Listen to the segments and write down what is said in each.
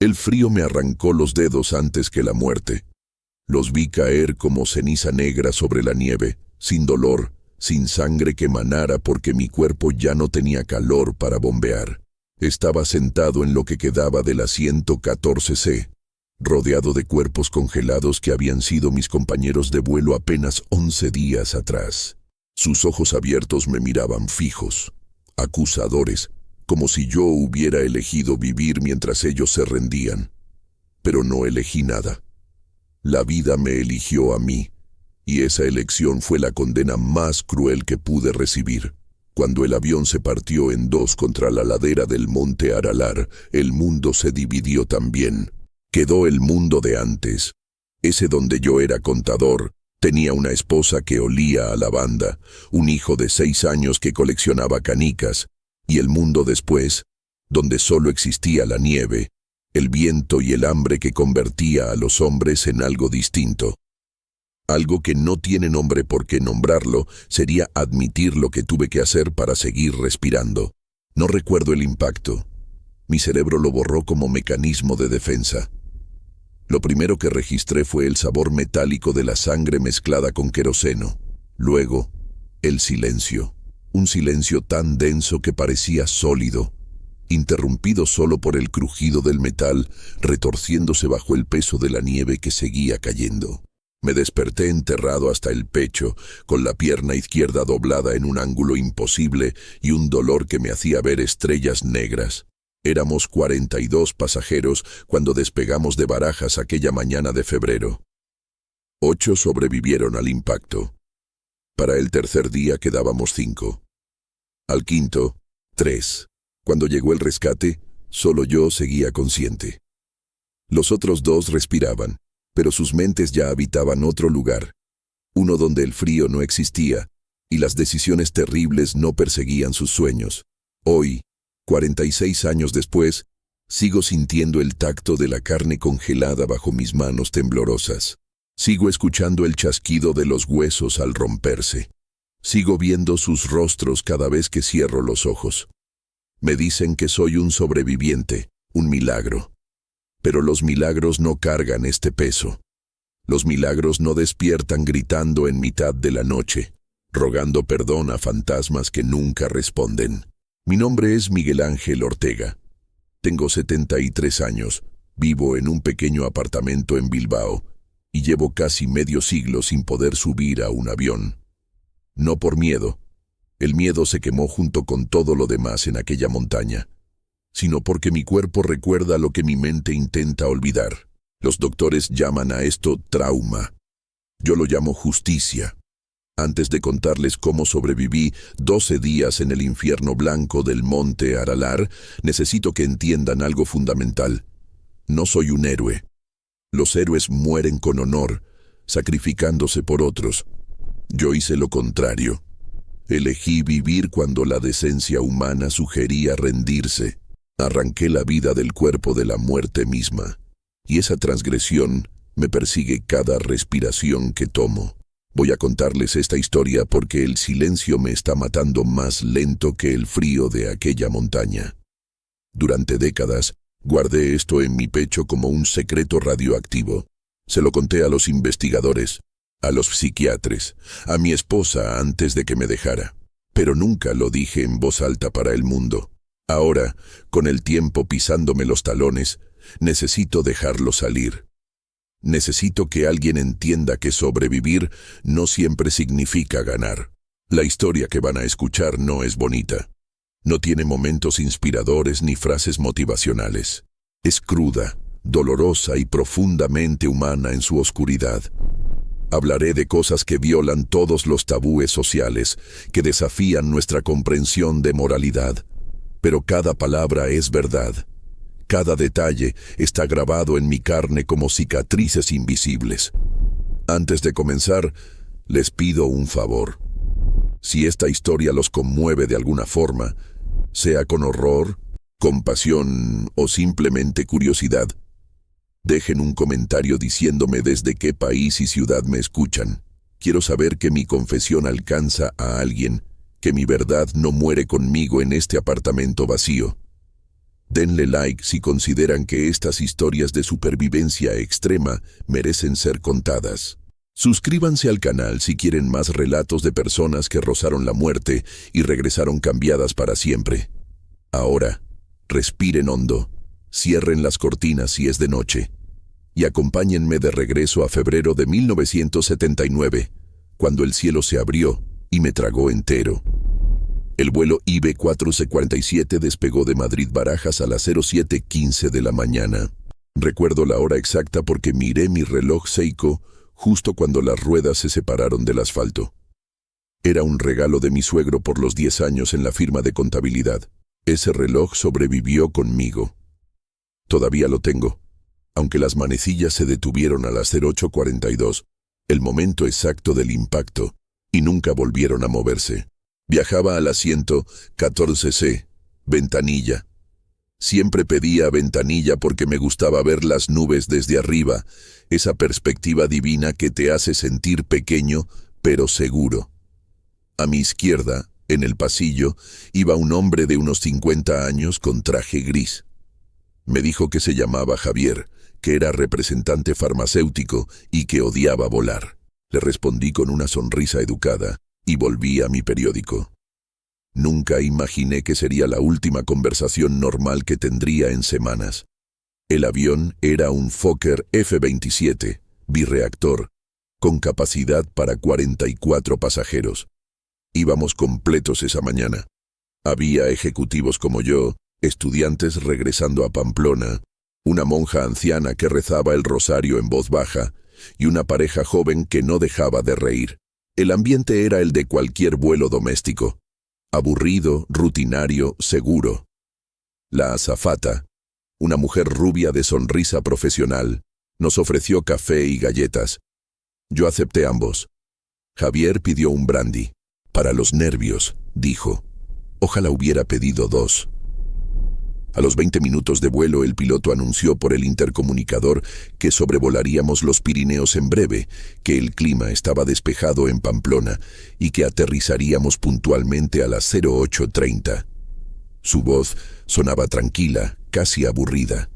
El frío me arrancó los dedos antes que la muerte. Los vi caer como ceniza negra sobre la nieve, sin dolor, sin sangre que manara porque mi cuerpo ya no tenía calor para bombear. Estaba sentado en lo que quedaba del asiento 14C, rodeado de cuerpos congelados que habían sido mis compañeros de vuelo apenas 11 días atrás. Sus ojos abiertos me miraban fijos, acusadores, como si yo hubiera elegido vivir mientras ellos se rendían. Pero no elegí nada. La vida me eligió a mí, y esa elección fue la condena más cruel que pude recibir. Cuando el avión se partió en dos contra la ladera del monte Aralar, el mundo se dividió también. Quedó el mundo de antes, ese donde yo era contador, tenía una esposa que olía a lavanda, un hijo de 6 años que coleccionaba canicas, y el mundo después, donde solo existía la nieve, el viento y el hambre que convertía a los hombres en algo distinto. Algo que no tiene nombre porque nombrarlo sería admitir lo que tuve que hacer para seguir respirando. No recuerdo el impacto. Mi cerebro lo borró como mecanismo de defensa. Lo primero que registré fue el sabor metálico de la sangre mezclada con queroseno. Luego, el silencio. Un silencio tan denso que parecía sólido, interrumpido solo por el crujido del metal retorciéndose bajo el peso de la nieve que seguía cayendo. Me desperté enterrado hasta el pecho, con la pierna izquierda doblada en un ángulo imposible y un dolor que me hacía ver estrellas negras. Éramos 42 pasajeros cuando despegamos de Barajas aquella mañana de febrero. 8 sobrevivieron al impacto. Para el tercer día quedábamos 5. Al quinto, 3. Cuando llegó el rescate, solo yo seguía consciente. Los otros 2 respiraban, pero sus mentes ya habitaban otro lugar, uno donde el frío no existía y las decisiones terribles no perseguían sus sueños. Hoy, 46 años después, sigo sintiendo el tacto de la carne congelada bajo mis manos temblorosas. Sigo escuchando el chasquido de los huesos al romperse. Sigo viendo sus rostros cada vez que cierro los ojos. Me dicen que soy un sobreviviente, un milagro. Pero los milagros no cargan este peso. Los milagros no despiertan gritando en mitad de la noche, rogando perdón a fantasmas que nunca responden. Mi nombre es Miguel Ángel Ortega. Tengo 73 años, vivo en un pequeño apartamento en Bilbao y llevo casi medio siglo sin poder subir a un avión. No por miedo. El miedo se quemó junto con todo lo demás en aquella montaña, sino porque mi cuerpo recuerda lo que mi mente intenta olvidar. Los doctores llaman a esto trauma. Yo lo llamo justicia. Antes de contarles cómo sobreviví 12 días en el infierno blanco del monte Aralar, necesito que entiendan algo fundamental. No soy un héroe. Los héroes mueren con honor, sacrificándose por otros. Yo hice lo contrario. Elegí vivir cuando la decencia humana sugería rendirse. Arranqué la vida del cuerpo de la muerte misma, y esa transgresión me persigue cada respiración que tomo. Voy a contarles esta historia porque el silencio me está matando más lento que el frío de aquella montaña. Durante décadas, guardé esto en mi pecho como un secreto radioactivo. Se lo conté a los investigadores, a los psiquiatras, a mi esposa antes de que me dejara. Pero nunca lo dije en voz alta para el mundo. Ahora, con el tiempo pisándome los talones, necesito dejarlo salir. Necesito que alguien entienda que sobrevivir no siempre significa ganar. La historia que van a escuchar no es bonita. No tiene momentos inspiradores ni frases motivacionales. Es cruda, dolorosa y profundamente humana en su oscuridad. Hablaré de cosas que violan todos los tabúes sociales, que desafían nuestra comprensión de moralidad. Pero cada palabra es verdad. Cada detalle está grabado en mi carne como cicatrices invisibles. Antes de comenzar, les pido un favor. Si esta historia los conmueve de alguna forma, sea con horror, compasión o simplemente curiosidad, dejen un comentario diciéndome desde qué país y ciudad me escuchan. Quiero saber que mi confesión alcanza a alguien, que mi verdad no muere conmigo en este apartamento vacío. Denle like si consideran que estas historias de supervivencia extrema merecen ser contadas. Suscríbanse al canal si quieren más relatos de personas que rozaron la muerte y regresaron cambiadas para siempre. Ahora, respiren hondo, cierren las cortinas si es de noche, y acompáñenme de regreso a febrero de 1979, cuando el cielo se abrió y me tragó entero. El vuelo IB4C-47 despegó de Madrid-Barajas a las 07:15 de la mañana. Recuerdo la hora exacta porque miré mi reloj Seiko justo cuando las ruedas se separaron del asfalto. Era un regalo de mi suegro por los 10 años en la firma de contabilidad. Ese reloj sobrevivió conmigo. Todavía lo tengo, aunque las manecillas se detuvieron a las 08:42, el momento exacto del impacto, y nunca volvieron a moverse. Viajaba al asiento 14C, ventanilla. Siempre pedía ventanilla porque me gustaba ver las nubes desde arriba, esa perspectiva divina que te hace sentir pequeño, pero seguro. A mi izquierda, en el pasillo, iba un hombre de unos 50 años con traje gris. Me dijo que se llamaba Javier, que era representante farmacéutico y que odiaba volar. Le respondí con una sonrisa educada y volví a mi periódico. Nunca imaginé que sería la última conversación normal que tendría en semanas. El avión era un Fokker F-27, birreactor, con capacidad para 44 pasajeros. Íbamos completos esa mañana. Había ejecutivos como yo, estudiantes regresando a Pamplona, una monja anciana que rezaba el rosario en voz baja y una pareja joven que no dejaba de reír. El ambiente era el de cualquier vuelo doméstico. Aburrido, rutinario, seguro. La azafata, una mujer rubia de sonrisa profesional, nos ofreció café y galletas. Yo acepté ambos. Javier pidió un brandy. Para los nervios, dijo. Ojalá hubiera pedido 2. A los 20 minutos de vuelo, el piloto anunció por el intercomunicador que sobrevolaríamos los Pirineos en breve, que el clima estaba despejado en Pamplona y que aterrizaríamos puntualmente a las 08:30. Su voz sonaba tranquila, casi aburrida.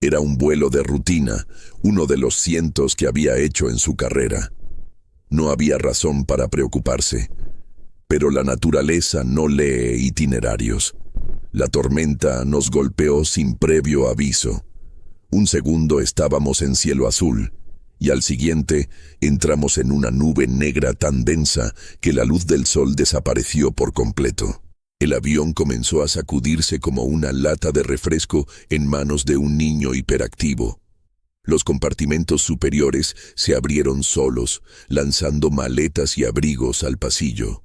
Era un vuelo de rutina, uno de los cientos que había hecho en su carrera. No había razón para preocuparse, pero la naturaleza no lee itinerarios. La tormenta nos golpeó sin previo aviso. Un segundo estábamos en cielo azul, y al siguiente entramos en una nube negra tan densa que la luz del sol desapareció por completo. El avión comenzó a sacudirse como una lata de refresco en manos de un niño hiperactivo. Los compartimentos superiores se abrieron solos, lanzando maletas y abrigos al pasillo.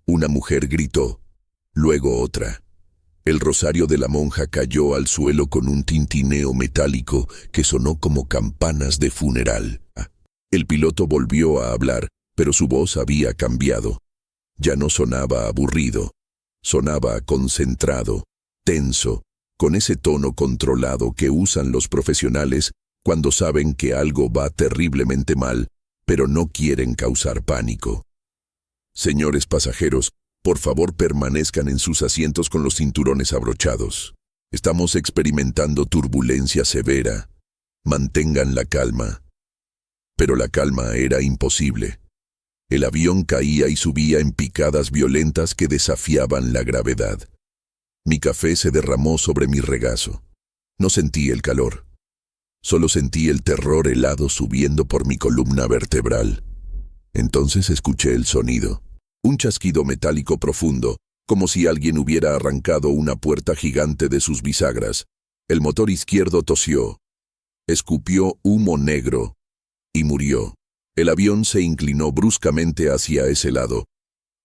Una mujer gritó, luego otra. El rosario de la monja cayó al suelo con un tintineo metálico que sonó como campanas de funeral. El piloto volvió a hablar, pero su voz había cambiado. Ya no sonaba aburrido, sonaba concentrado, tenso, con ese tono controlado que usan los profesionales cuando saben que algo va terriblemente mal, pero no quieren causar pánico. Señores pasajeros, por favor permanezcan en sus asientos con los cinturones abrochados. Estamos experimentando turbulencia severa. Mantengan la calma. Pero la calma era imposible. El avión caía y subía en picadas violentas que desafiaban la gravedad. Mi café se derramó sobre mi regazo. No sentí el calor. Solo sentí el terror helado subiendo por mi columna vertebral. Entonces escuché el sonido. Un chasquido metálico profundo, como si alguien hubiera arrancado una puerta gigante de sus bisagras. El motor izquierdo tosió, escupió humo negro y murió. El avión se inclinó bruscamente hacia ese lado,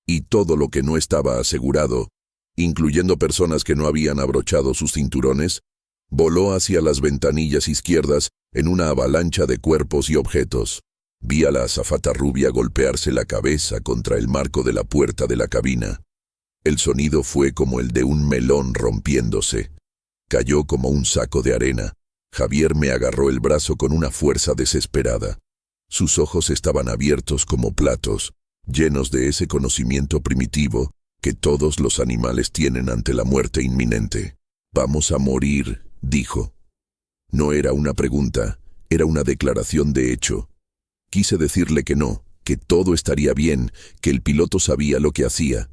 y todo lo que no estaba asegurado, incluyendo personas que no habían abrochado sus cinturones, voló hacia las ventanillas izquierdas en una avalancha de cuerpos y objetos. Vi a la azafata rubia golpearse la cabeza contra el marco de la puerta de la cabina. El sonido fue como el de un melón rompiéndose. Cayó como un saco de arena. Javier me agarró el brazo con una fuerza desesperada. Sus ojos estaban abiertos como platos, llenos de ese conocimiento primitivo que todos los animales tienen ante la muerte inminente. Vamos a morir, dijo. No era una pregunta, era una declaración de hecho. Quise decirle que no, que todo estaría bien, que el piloto sabía lo que hacía.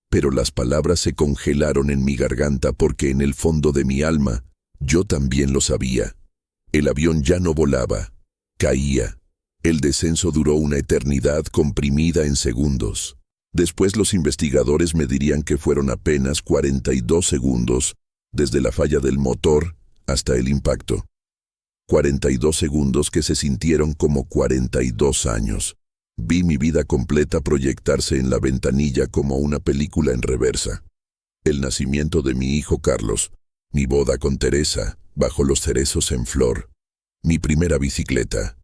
Pero las palabras se congelaron en mi garganta porque en el fondo de mi alma, yo también lo sabía. El avión ya no volaba, caía. El descenso duró una eternidad comprimida en segundos. Después los investigadores me dirían que fueron apenas 42 segundos desde la falla del motor hasta el impacto. 42 segundos que se sintieron como 42 años. Vi mi vida completa proyectarse en la ventanilla como una película en reversa. El nacimiento de mi hijo Carlos, mi boda con Teresa, bajo los cerezos en flor, mi primera bicicleta,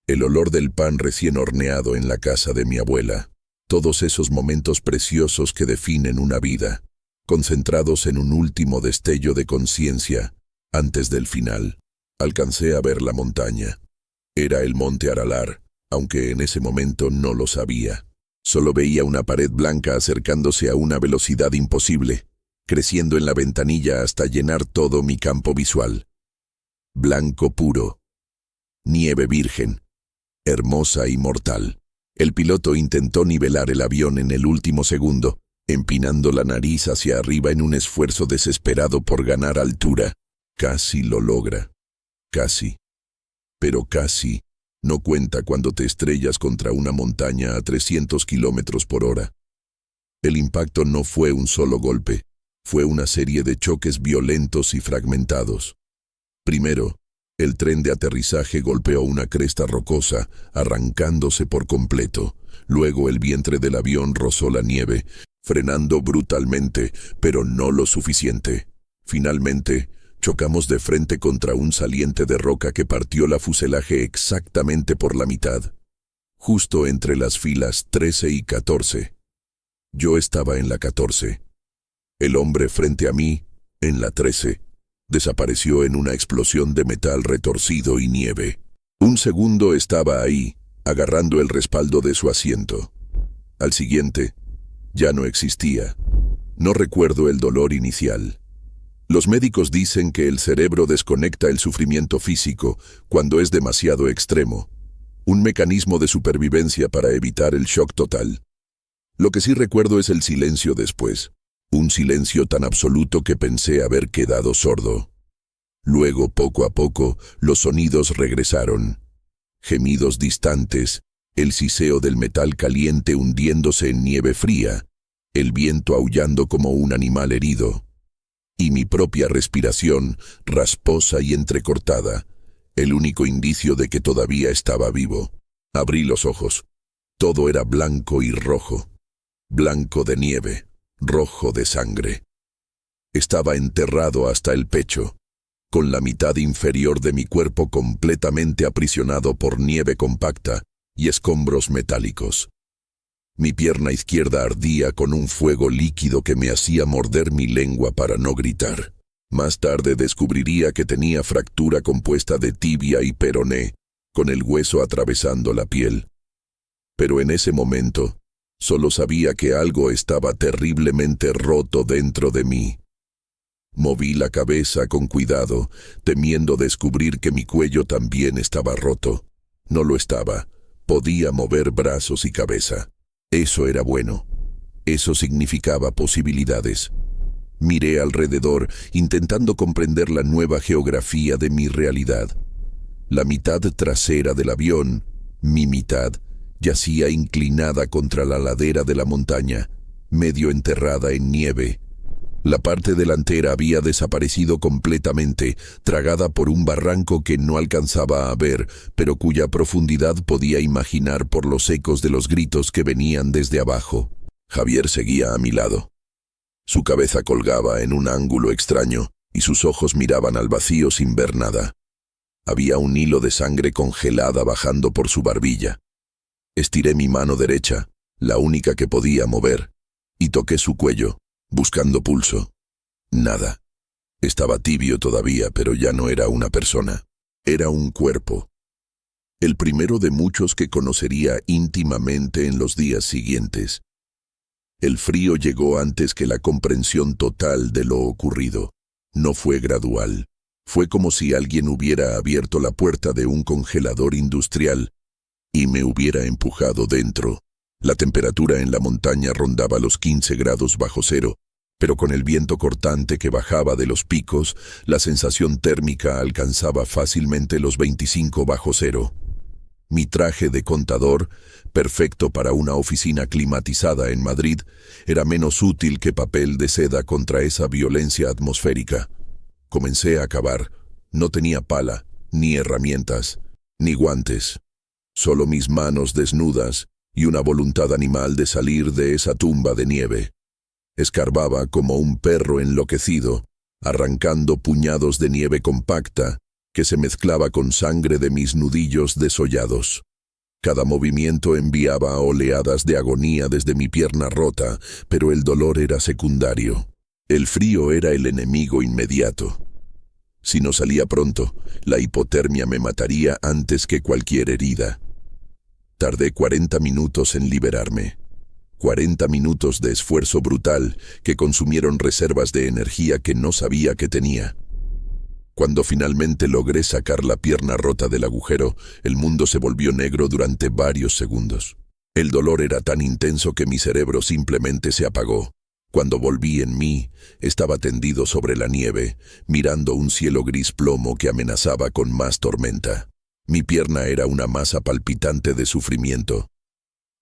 el olor del pan recién horneado en la casa de mi abuela, todos esos momentos preciosos que definen una vida, concentrados en un último destello de conciencia, antes del final. Alcancé a ver la montaña. Era el monte Aralar, aunque en ese momento no lo sabía. Solo veía una pared blanca acercándose a una velocidad imposible, creciendo en la ventanilla hasta llenar todo mi campo visual. Blanco puro. Nieve virgen. Hermosa y mortal. El piloto intentó nivelar el avión en el último segundo, empinando la nariz hacia arriba en un esfuerzo desesperado por ganar altura. Casi lo logra. Casi. Pero casi no cuenta cuando te estrellas contra una montaña a 300 kilómetros por hora. El impacto no fue un solo golpe, fue una serie de choques violentos y fragmentados. Primero, el tren de aterrizaje golpeó una cresta rocosa, arrancándose por completo. Luego el vientre del avión rozó la nieve, frenando brutalmente, pero no lo suficiente. Finalmente, chocamos de frente contra un saliente de roca que partió la fuselaje exactamente por la mitad, justo entre las filas 13 y 14. Yo estaba en la 14. El hombre frente a mí, en la 13, desapareció en una explosión de metal retorcido y nieve. Un segundo estaba ahí, agarrando el respaldo de su asiento. Al siguiente, ya no existía. No recuerdo el dolor inicial. Los médicos dicen que el cerebro desconecta el sufrimiento físico cuando es demasiado extremo, un mecanismo de supervivencia para evitar el shock total. Lo que sí recuerdo es el silencio después, un silencio tan absoluto que pensé haber quedado sordo. Luego, poco a poco, los sonidos regresaron. Gemidos distantes, el siseo del metal caliente hundiéndose en nieve fría, el viento aullando como un animal herido. Y mi propia respiración, rasposa y entrecortada, el único indicio de que todavía estaba vivo. Abrí los ojos. Todo era blanco y rojo. Blanco de nieve, rojo de sangre. Estaba enterrado hasta el pecho, con la mitad inferior de mi cuerpo completamente aprisionado por nieve compacta y escombros metálicos. Mi pierna izquierda ardía con un fuego líquido que me hacía morder mi lengua para no gritar. Más tarde descubriría que tenía fractura compuesta de tibia y peroné, con el hueso atravesando la piel. Pero en ese momento, solo sabía que algo estaba terriblemente roto dentro de mí. Moví la cabeza con cuidado, temiendo descubrir que mi cuello también estaba roto. No lo estaba. Podía mover brazos y cabeza. Eso era bueno. Eso significaba posibilidades. Miré alrededor, intentando comprender la nueva geografía de mi realidad. La mitad trasera del avión, mi mitad, yacía inclinada contra la ladera de la montaña, medio enterrada en nieve. La parte delantera había desaparecido completamente, tragada por un barranco que no alcanzaba a ver, pero cuya profundidad podía imaginar por los ecos de los gritos que venían desde abajo. Javier seguía a mi lado. Su cabeza colgaba en un ángulo extraño, y sus ojos miraban al vacío sin ver nada. Había un hilo de sangre congelada bajando por su barbilla. Estiré mi mano derecha, la única que podía mover, y toqué su cuello, buscando pulso. Nada. Estaba tibio todavía, pero ya no era una persona. Era un cuerpo. El primero de muchos que conocería íntimamente en los días siguientes. El frío llegó antes que la comprensión total de lo ocurrido. No fue gradual. Fue como si alguien hubiera abierto la puerta de un congelador industrial y me hubiera empujado dentro. La temperatura en la montaña rondaba los 15 grados bajo cero, pero con el viento cortante que bajaba de los picos, la sensación térmica alcanzaba fácilmente los 25 bajo cero. Mi traje de contador, perfecto para una oficina climatizada en Madrid, era menos útil que papel de seda contra esa violencia atmosférica. Comencé a cavar. No tenía pala, ni herramientas, ni guantes. Solo mis manos desnudas y una voluntad animal de salir de esa tumba de nieve. Escarbaba como un perro enloquecido, arrancando puñados de nieve compacta que se mezclaba con sangre de mis nudillos desollados. Cada movimiento enviaba oleadas de agonía desde mi pierna rota, pero el dolor era secundario. El frío era el enemigo inmediato. Si no salía pronto, la hipotermia me mataría antes que cualquier herida. Tardé 40 minutos en liberarme. 40 minutos de esfuerzo brutal que consumieron reservas de energía que no sabía que tenía. Cuando finalmente logré sacar la pierna rota del agujero, el mundo se volvió negro durante varios segundos. El dolor era tan intenso que mi cerebro simplemente se apagó. Cuando volví en mí, estaba tendido sobre la nieve, mirando un cielo gris plomo que amenazaba con más tormenta. Mi pierna era una masa palpitante de sufrimiento.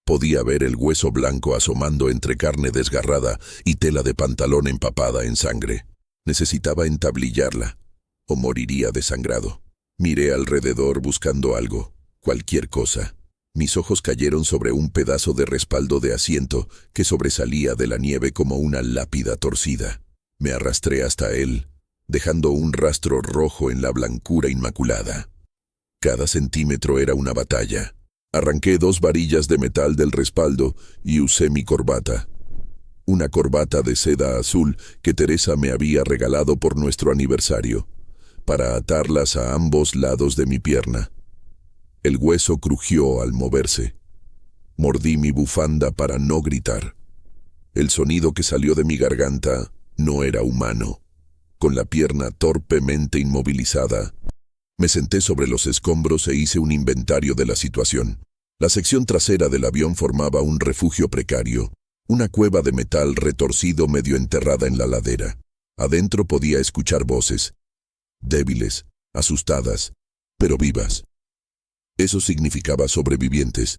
Podía ver el hueso blanco asomando entre carne desgarrada y tela de pantalón empapada en sangre. Necesitaba entablillarla, o moriría desangrado. Miré alrededor buscando algo, cualquier cosa. Mis ojos cayeron sobre un pedazo de respaldo de asiento que sobresalía de la nieve como una lápida torcida. Me arrastré hasta él, dejando un rastro rojo en la blancura inmaculada. Cada centímetro era una batalla. Arranqué 2 varillas de metal del respaldo y usé mi corbata. Una corbata de seda azul que Teresa me había regalado por nuestro aniversario, para atarlas a ambos lados de mi pierna. El hueso crujió al moverse. Mordí mi bufanda para no gritar. El sonido que salió de mi garganta no era humano. Con la pierna torpemente inmovilizada, me senté sobre los escombros e hice un inventario de la situación. La sección trasera del avión formaba un refugio precario, una cueva de metal retorcido medio enterrada en la ladera. Adentro podía escuchar voces, débiles, asustadas, pero vivas. Eso significaba sobrevivientes.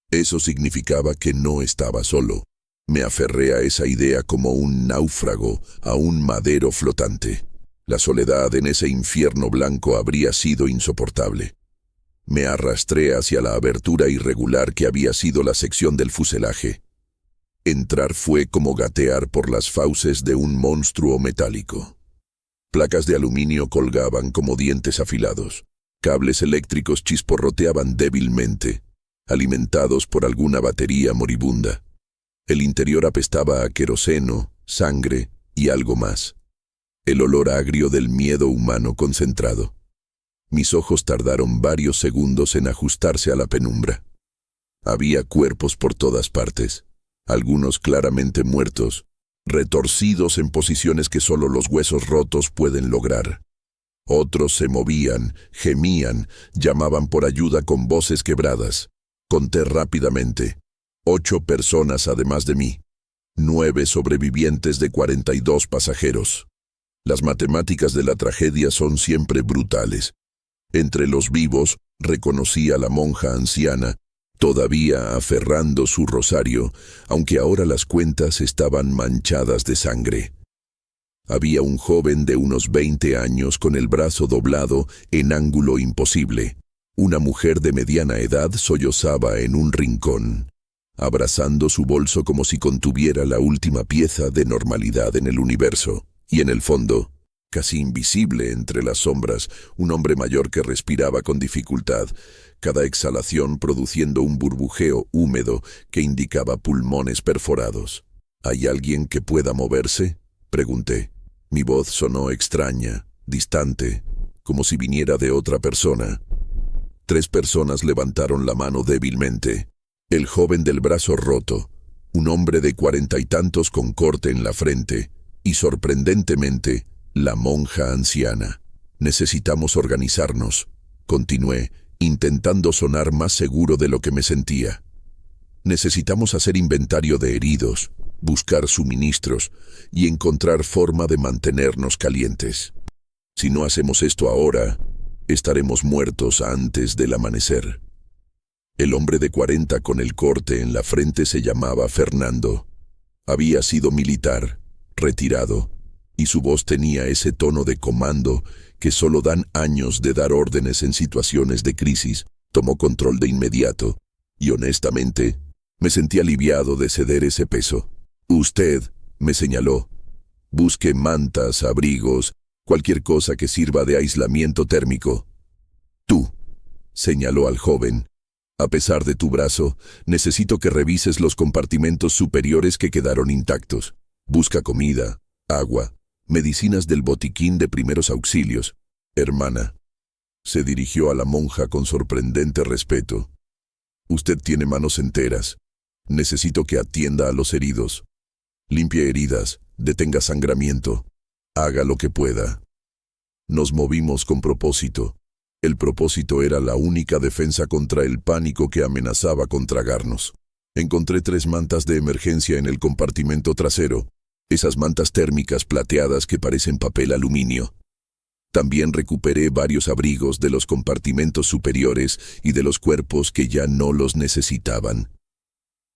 Eso significaba que no estaba solo. Me aferré a esa idea como un náufrago a un madero flotante. La soledad en ese infierno blanco habría sido insoportable. Me arrastré hacia la abertura irregular que había sido la sección del fuselaje. Entrar fue como gatear por las fauces de un monstruo metálico. Placas de aluminio colgaban como dientes afilados. Cables eléctricos chisporroteaban débilmente, alimentados por alguna batería moribunda. El interior apestaba a queroseno, sangre y algo más. El olor agrio del miedo humano concentrado. Mis ojos tardaron varios segundos en ajustarse a la penumbra. Había cuerpos por todas partes, algunos claramente muertos, retorcidos en posiciones que solo los huesos rotos pueden lograr. Otros se movían, gemían, llamaban por ayuda con voces quebradas. Conté rápidamente. 8 personas además de mí. 9 sobrevivientes de 42 pasajeros. Las matemáticas de la tragedia son siempre brutales. Entre los vivos reconocí a la monja anciana, todavía aferrando su rosario, aunque ahora las cuentas estaban manchadas de sangre. Había un joven de unos 20 años con el brazo doblado en ángulo imposible. Una mujer de mediana edad sollozaba en un rincón, abrazando su bolso como si contuviera la última pieza de normalidad en el universo. Y en el fondo, casi invisible entre las sombras, un hombre mayor que respiraba con dificultad, cada exhalación produciendo un burbujeo húmedo que indicaba pulmones perforados. ¿Hay alguien que pueda moverse?, pregunté. Mi voz sonó extraña, distante, como si viniera de otra persona. 3 personas levantaron la mano débilmente. El joven del brazo roto, un hombre de 40 y tantos con corte en la frente, y sorprendentemente, La monja anciana. Necesitamos organizarnos, continué, intentando sonar más seguro de lo que me sentía. Necesitamos hacer inventario de heridos, buscar suministros y encontrar forma de mantenernos calientes. Si no hacemos esto ahora, estaremos muertos antes del amanecer. El hombre de 40 con el corte en la frente se llamaba Fernando. Había sido militar, retirado, y su voz tenía ese tono de comando que solo dan años de dar órdenes en situaciones de crisis. Tomó control de inmediato, y honestamente, me sentí aliviado de ceder ese peso. Usted, me señaló, busque mantas, abrigos, cualquier cosa que sirva de aislamiento térmico. Tú, señaló al joven, a pesar de tu brazo, necesito que revises los compartimentos superiores que quedaron intactos. Busca comida, agua, medicinas del botiquín de primeros auxilios. Hermana, se dirigió a la monja con sorprendente respeto. Usted tiene manos enteras. Necesito que atienda a los heridos. Limpie heridas, detenga sangramiento. Haga lo que pueda. Nos movimos con propósito. El propósito era la única defensa contra el pánico que amenazaba con tragarnos. Encontré 3 mantas de emergencia en el compartimento trasero, esas mantas térmicas plateadas que parecen papel aluminio. También recuperé varios abrigos de los compartimentos superiores y de los cuerpos que ya no los necesitaban.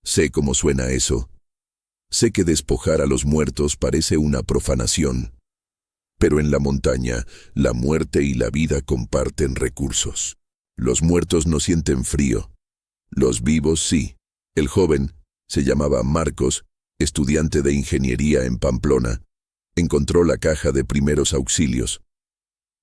Sé cómo suena eso. Sé que despojar a los muertos parece una profanación. Pero en la montaña, la muerte y la vida comparten recursos. Los muertos no sienten frío. Los vivos sí. El joven, se llamaba Marcos, estudiante de ingeniería en Pamplona, encontró la caja de primeros auxilios.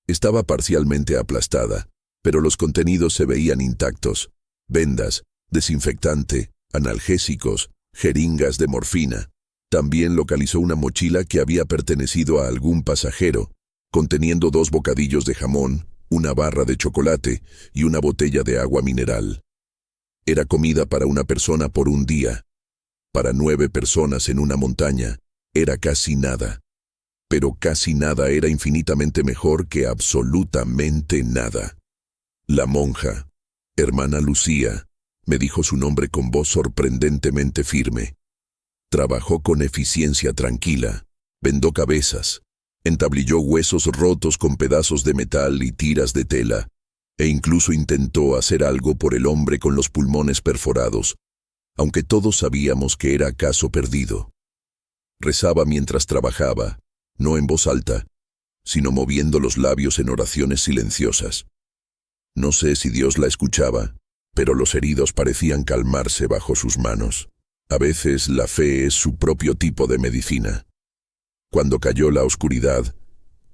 Estaba parcialmente aplastada, pero los contenidos se veían intactos. Vendas, desinfectante, analgésicos, jeringas de morfina. También localizó una mochila que había pertenecido a algún pasajero, conteniendo 2 bocadillos de jamón, una barra de chocolate y una botella de agua mineral. Era comida para una persona por un día. Para 9 personas en una montaña, era casi nada. Pero casi nada era infinitamente mejor que absolutamente nada. La monja, hermana Lucía, me dijo su nombre con voz sorprendentemente firme. Trabajó con eficiencia tranquila, vendó cabezas, entablilló huesos rotos con pedazos de metal y tiras de tela, e incluso intentó hacer algo por el hombre con los pulmones perforados, aunque todos sabíamos que era caso perdido. Rezaba mientras trabajaba, no en voz alta, sino moviendo los labios en oraciones silenciosas. No sé si Dios la escuchaba, pero los heridos parecían calmarse bajo sus manos. A veces la fe es su propio tipo de medicina. Cuando cayó la oscuridad,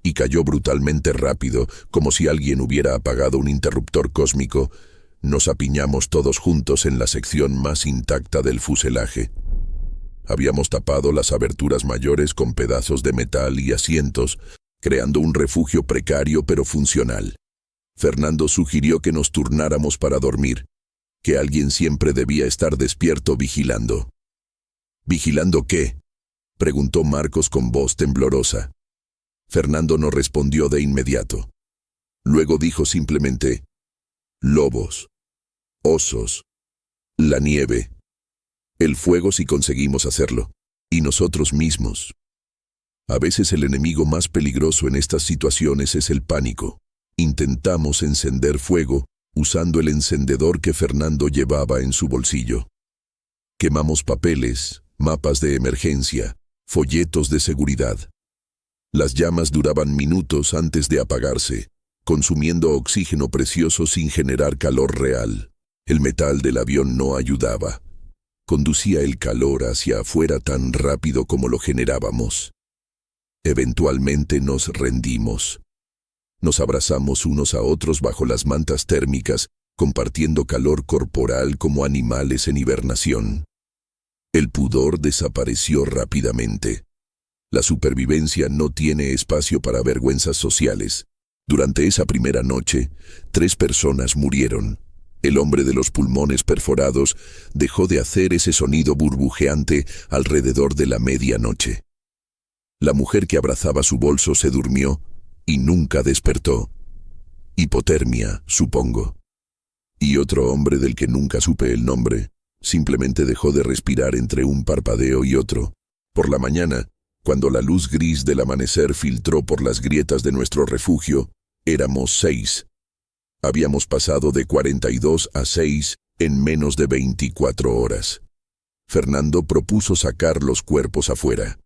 y cayó brutalmente rápido, como si alguien hubiera apagado un interruptor cósmico, nos apiñamos todos juntos en la sección más intacta del fuselaje. Habíamos tapado las aberturas mayores con pedazos de metal y asientos, creando un refugio precario pero funcional. Fernando sugirió que nos turnáramos para dormir, que alguien siempre debía estar despierto vigilando. ¿Vigilando qué?, preguntó Marcos con voz temblorosa. Fernando no respondió de inmediato. Luego dijo simplemente, lobos, osos, la nieve, el fuego si conseguimos hacerlo, y nosotros mismos. A veces el enemigo más peligroso en estas situaciones es el pánico. Intentamos encender fuego, usando el encendedor que Fernando llevaba en su bolsillo. Quemamos papeles, mapas de emergencia, folletos de seguridad. Las llamas duraban minutos antes de apagarse, consumiendo oxígeno precioso sin generar calor real. El metal del avión no ayudaba. Conducía el calor hacia afuera tan rápido como lo generábamos. Eventualmente nos rendimos. Nos abrazamos unos a otros bajo las mantas térmicas, compartiendo calor corporal como animales en hibernación. El pudor desapareció rápidamente. La supervivencia no tiene espacio para vergüenzas sociales. Durante esa primera noche, 3 personas murieron. El hombre de los pulmones perforados dejó de hacer ese sonido burbujeante alrededor de la medianoche. La mujer que abrazaba su bolso se durmió y nunca despertó. Hipotermia, supongo. Y otro hombre del que nunca supe el nombre, simplemente dejó de respirar entre un parpadeo y otro. Por la mañana, cuando la luz gris del amanecer filtró por las grietas de nuestro refugio, éramos 6. Habíamos pasado de 42 a 6 en menos de 24 horas. Fernando propuso sacar los cuerpos afuera.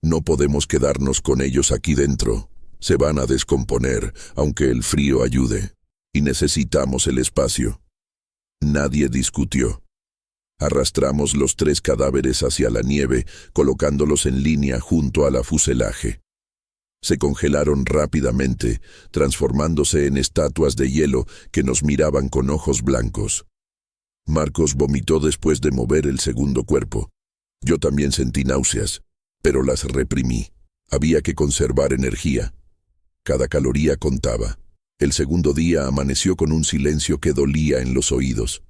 No podemos quedarnos con ellos aquí dentro. Se van a descomponer, aunque el frío ayude. Y necesitamos el espacio. Nadie discutió. Arrastramos los 3 cadáveres hacia la nieve, colocándolos en línea junto a la fuselaje. Se congelaron rápidamente, transformándose en estatuas de hielo que nos miraban con ojos blancos. Marcos vomitó después de mover el segundo cuerpo. Yo también sentí náuseas, pero las reprimí. Había que conservar energía. Cada caloría contaba. El segundo día amaneció con un silencio que dolía en los oídos.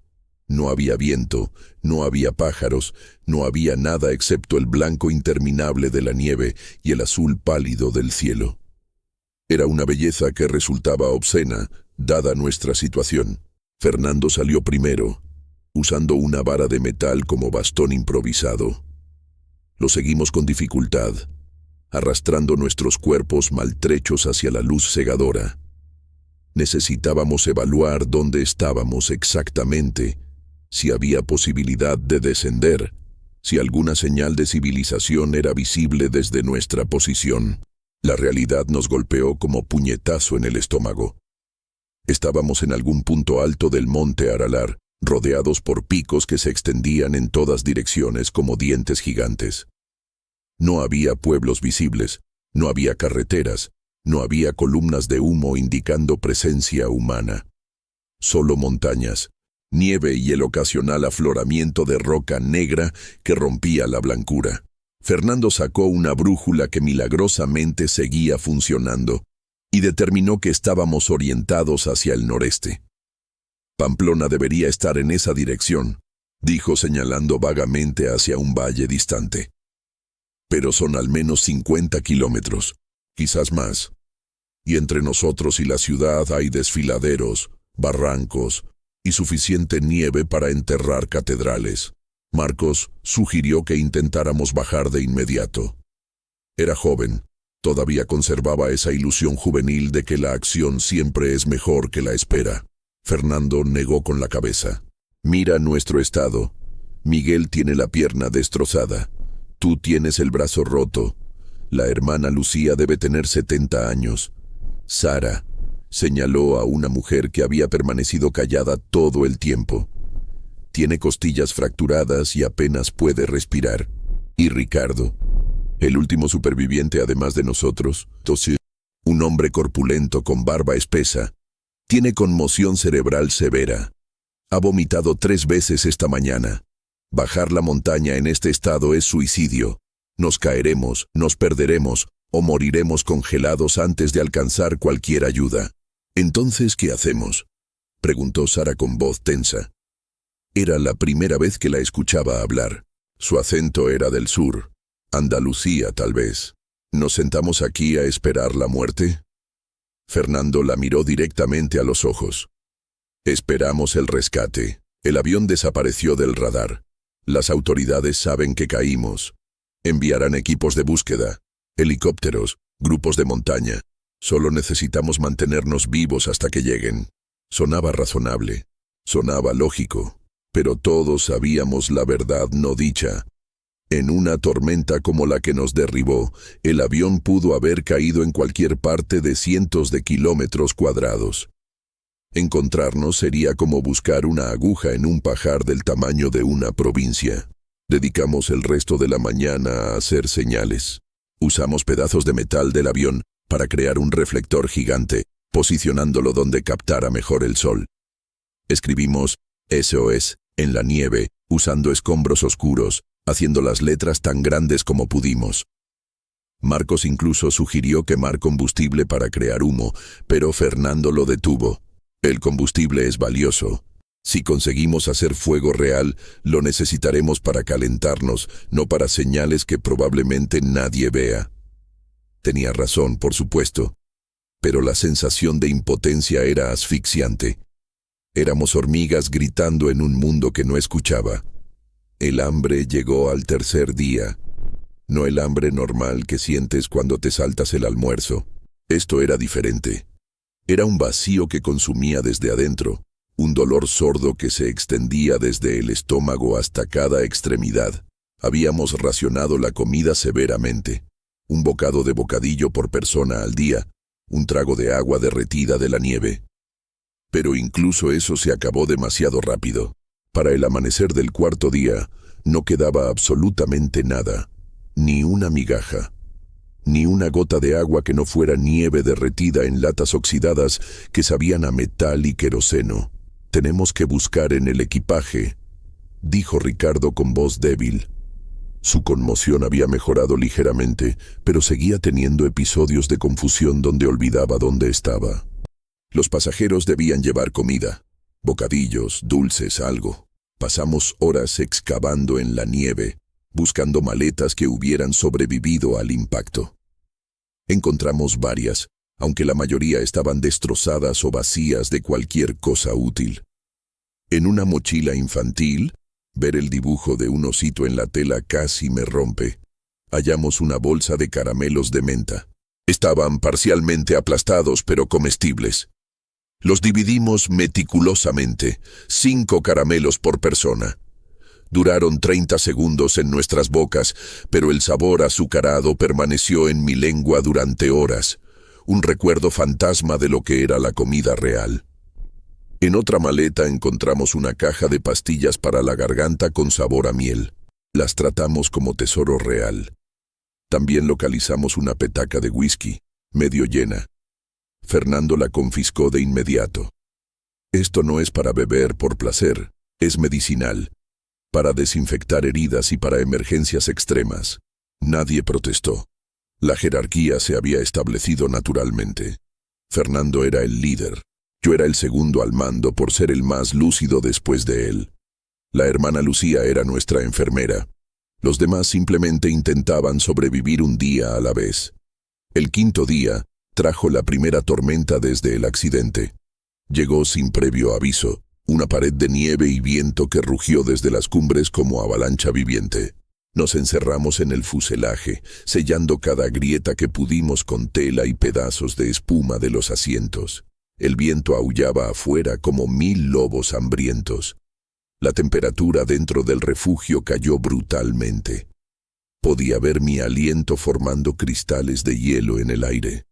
No había viento, no había pájaros, no había nada excepto el blanco interminable de la nieve y el azul pálido del cielo. Era una belleza que resultaba obscena, dada nuestra situación. Fernando salió primero, usando una vara de metal como bastón improvisado. Lo seguimos con dificultad, arrastrando nuestros cuerpos maltrechos hacia la luz cegadora. Necesitábamos evaluar dónde estábamos exactamente, si había posibilidad de descender, si alguna señal de civilización era visible desde nuestra posición. La realidad nos golpeó como puñetazo en el estómago. Estábamos en algún punto alto del monte Aralar, rodeados por picos que se extendían en todas direcciones como dientes gigantes. No había pueblos visibles, no había carreteras, no había columnas de humo indicando presencia humana. Solo montañas, nieve y el ocasional afloramiento de roca negra que rompía la blancura. Fernando sacó una brújula que milagrosamente seguía funcionando y determinó que estábamos orientados hacia el noreste. Pamplona debería estar en esa dirección, dijo señalando vagamente hacia un valle distante. Pero son al menos 50 kilómetros, quizás más. Y entre nosotros y la ciudad hay desfiladeros, barrancos y suficiente nieve para enterrar catedrales. Marcos sugirió que intentáramos bajar de inmediato. Era joven, todavía conservaba esa ilusión juvenil de que la acción siempre es mejor que la espera. Fernando negó con la cabeza. Mira nuestro estado. Miguel tiene la pierna destrozada. Tú tienes el brazo roto. La hermana Lucía debe tener 70 años. Sara, señaló a una mujer que había permanecido callada todo el tiempo. Tiene costillas fracturadas y apenas puede respirar. Y Ricardo, el último superviviente además de nosotros, un hombre corpulento con barba espesa, tiene conmoción cerebral severa. Ha vomitado 3 veces esta mañana. Bajar la montaña en este estado es suicidio. Nos caeremos, nos perderemos o moriremos congelados antes de alcanzar cualquier ayuda. ¿Entonces qué hacemos?, preguntó Sara con voz tensa. Era la primera vez que la escuchaba hablar. Su acento era del sur, Andalucía tal vez. ¿Nos sentamos aquí a esperar la muerte? Fernando la miró directamente a los ojos. Esperamos el rescate. El avión desapareció del radar. Las autoridades saben que caímos. Enviarán equipos de búsqueda, helicópteros, grupos de montaña. Solo necesitamos mantenernos vivos hasta que lleguen. Sonaba razonable, sonaba lógico, pero todos sabíamos la verdad no dicha. En una tormenta como la que nos derribó, el avión pudo haber caído en cualquier parte de cientos de kilómetros cuadrados. Encontrarnos sería como buscar una aguja en un pajar del tamaño de una provincia. Dedicamos el resto de la mañana a hacer señales. Usamos pedazos de metal del avión para crear un reflector gigante, posicionándolo donde captara mejor el sol. Escribimos SOS en la nieve, usando escombros oscuros, haciendo las letras tan grandes como pudimos. Marcos incluso sugirió quemar combustible para crear humo, pero Fernando lo detuvo. El combustible es valioso. Si conseguimos hacer fuego real, lo necesitaremos para calentarnos, no para señales que probablemente nadie vea. Tenía razón, por supuesto, pero la sensación de impotencia era asfixiante. Éramos hormigas gritando en un mundo que no escuchaba. El hambre llegó al tercer día. No el hambre normal que sientes cuando te saltas el almuerzo. Esto era diferente. Era un vacío que consumía desde adentro, un dolor sordo que se extendía desde el estómago hasta cada extremidad. Habíamos racionado la comida severamente. Un bocado de bocadillo por persona al día, un trago de agua derretida de la nieve. Pero incluso eso se acabó demasiado rápido. Para el amanecer del cuarto día, no quedaba absolutamente nada, ni una migaja, ni una gota de agua que no fuera nieve derretida en latas oxidadas que sabían a metal y queroseno. «Tenemos que buscar en el equipaje», dijo Ricardo con voz débil. Su conmoción había mejorado ligeramente, pero seguía teniendo episodios de confusión donde olvidaba dónde estaba. Los pasajeros debían llevar comida, bocadillos, dulces, algo. Pasamos horas excavando en la nieve, buscando maletas que hubieran sobrevivido al impacto. Encontramos varias, aunque la mayoría estaban destrozadas o vacías de cualquier cosa útil. En una mochila infantil, ver el dibujo de un osito en la tela casi me rompe. Hallamos una bolsa de caramelos de menta. Estaban parcialmente aplastados pero comestibles. Los dividimos meticulosamente, 5 caramelos por persona. Duraron 30 segundos en nuestras bocas, pero el sabor azucarado permaneció en mi lengua durante horas, un recuerdo fantasma de lo que era la comida real. En otra maleta encontramos una caja de pastillas para la garganta con sabor a miel. Las tratamos como tesoro real. También localizamos una petaca de whisky, medio llena. Fernando la confiscó de inmediato. Esto no es para beber por placer, es medicinal, para desinfectar heridas y para emergencias extremas. Nadie protestó. La jerarquía se había establecido naturalmente. Fernando era el líder. Yo era el segundo al mando por ser el más lúcido después de él. La hermana Lucía era nuestra enfermera. Los demás simplemente intentaban sobrevivir un día a la vez. El quinto día trajo la primera tormenta desde el accidente. Llegó sin previo aviso, una pared de nieve y viento que rugió desde las cumbres como avalancha viviente. Nos encerramos en el fuselaje, sellando cada grieta que pudimos con tela y pedazos de espuma de los asientos. El viento aullaba afuera como 1000 lobos hambrientos. La temperatura dentro del refugio cayó brutalmente. Podía ver mi aliento formando cristales de hielo en el aire.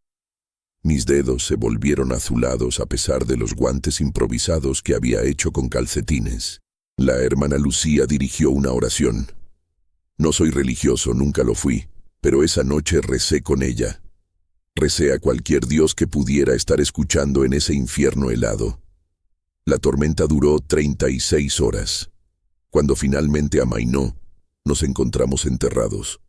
Mis dedos se volvieron azulados a pesar de los guantes improvisados que había hecho con calcetines. La hermana Lucía dirigió una oración. No soy religioso, nunca lo fui, pero esa noche recé con ella. Recé a cualquier dios que pudiera estar escuchando en ese infierno helado. La tormenta duró 36 horas. Cuando finalmente amainó, nos encontramos enterrados.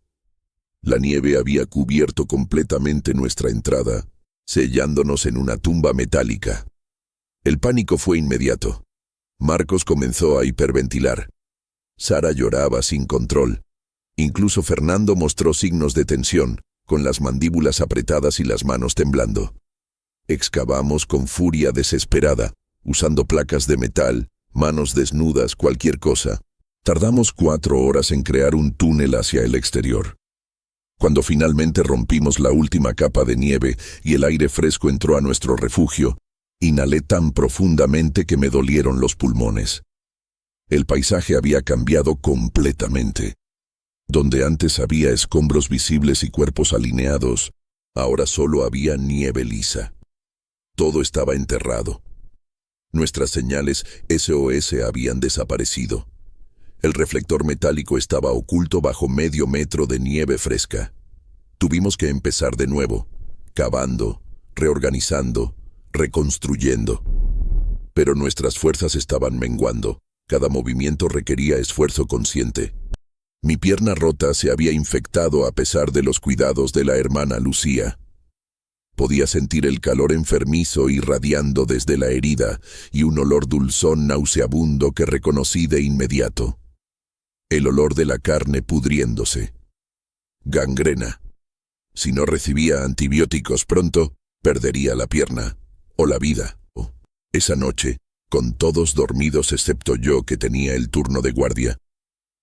La nieve había cubierto completamente nuestra entrada, sellándonos en una tumba metálica. El pánico fue inmediato. Marcos comenzó a hiperventilar. Sara lloraba sin control. Incluso Fernando mostró signos de tensión, con las mandíbulas apretadas y las manos temblando. Excavamos con furia desesperada, usando placas de metal, manos desnudas, cualquier cosa. Tardamos 4 horas en crear un túnel hacia el exterior. Cuando finalmente rompimos la última capa de nieve y el aire fresco entró a nuestro refugio, inhalé tan profundamente que me dolieron los pulmones. El paisaje había cambiado completamente. Donde antes había escombros visibles y cuerpos alineados, ahora solo había nieve lisa. Todo estaba enterrado. Nuestras señales SOS habían desaparecido. El reflector metálico estaba oculto bajo medio metro de nieve fresca. Tuvimos que empezar de nuevo, cavando, reorganizando, reconstruyendo. Pero nuestras fuerzas estaban menguando. Cada movimiento requería esfuerzo consciente. Mi pierna rota se había infectado a pesar de los cuidados de la hermana Lucía. Podía sentir el calor enfermizo irradiando desde la herida y un olor dulzón nauseabundo que reconocí de inmediato. El olor de la carne pudriéndose. Gangrena. Si no recibía antibióticos pronto, perdería la pierna o la vida. Esa noche, con todos dormidos excepto yo que tenía el turno de guardia,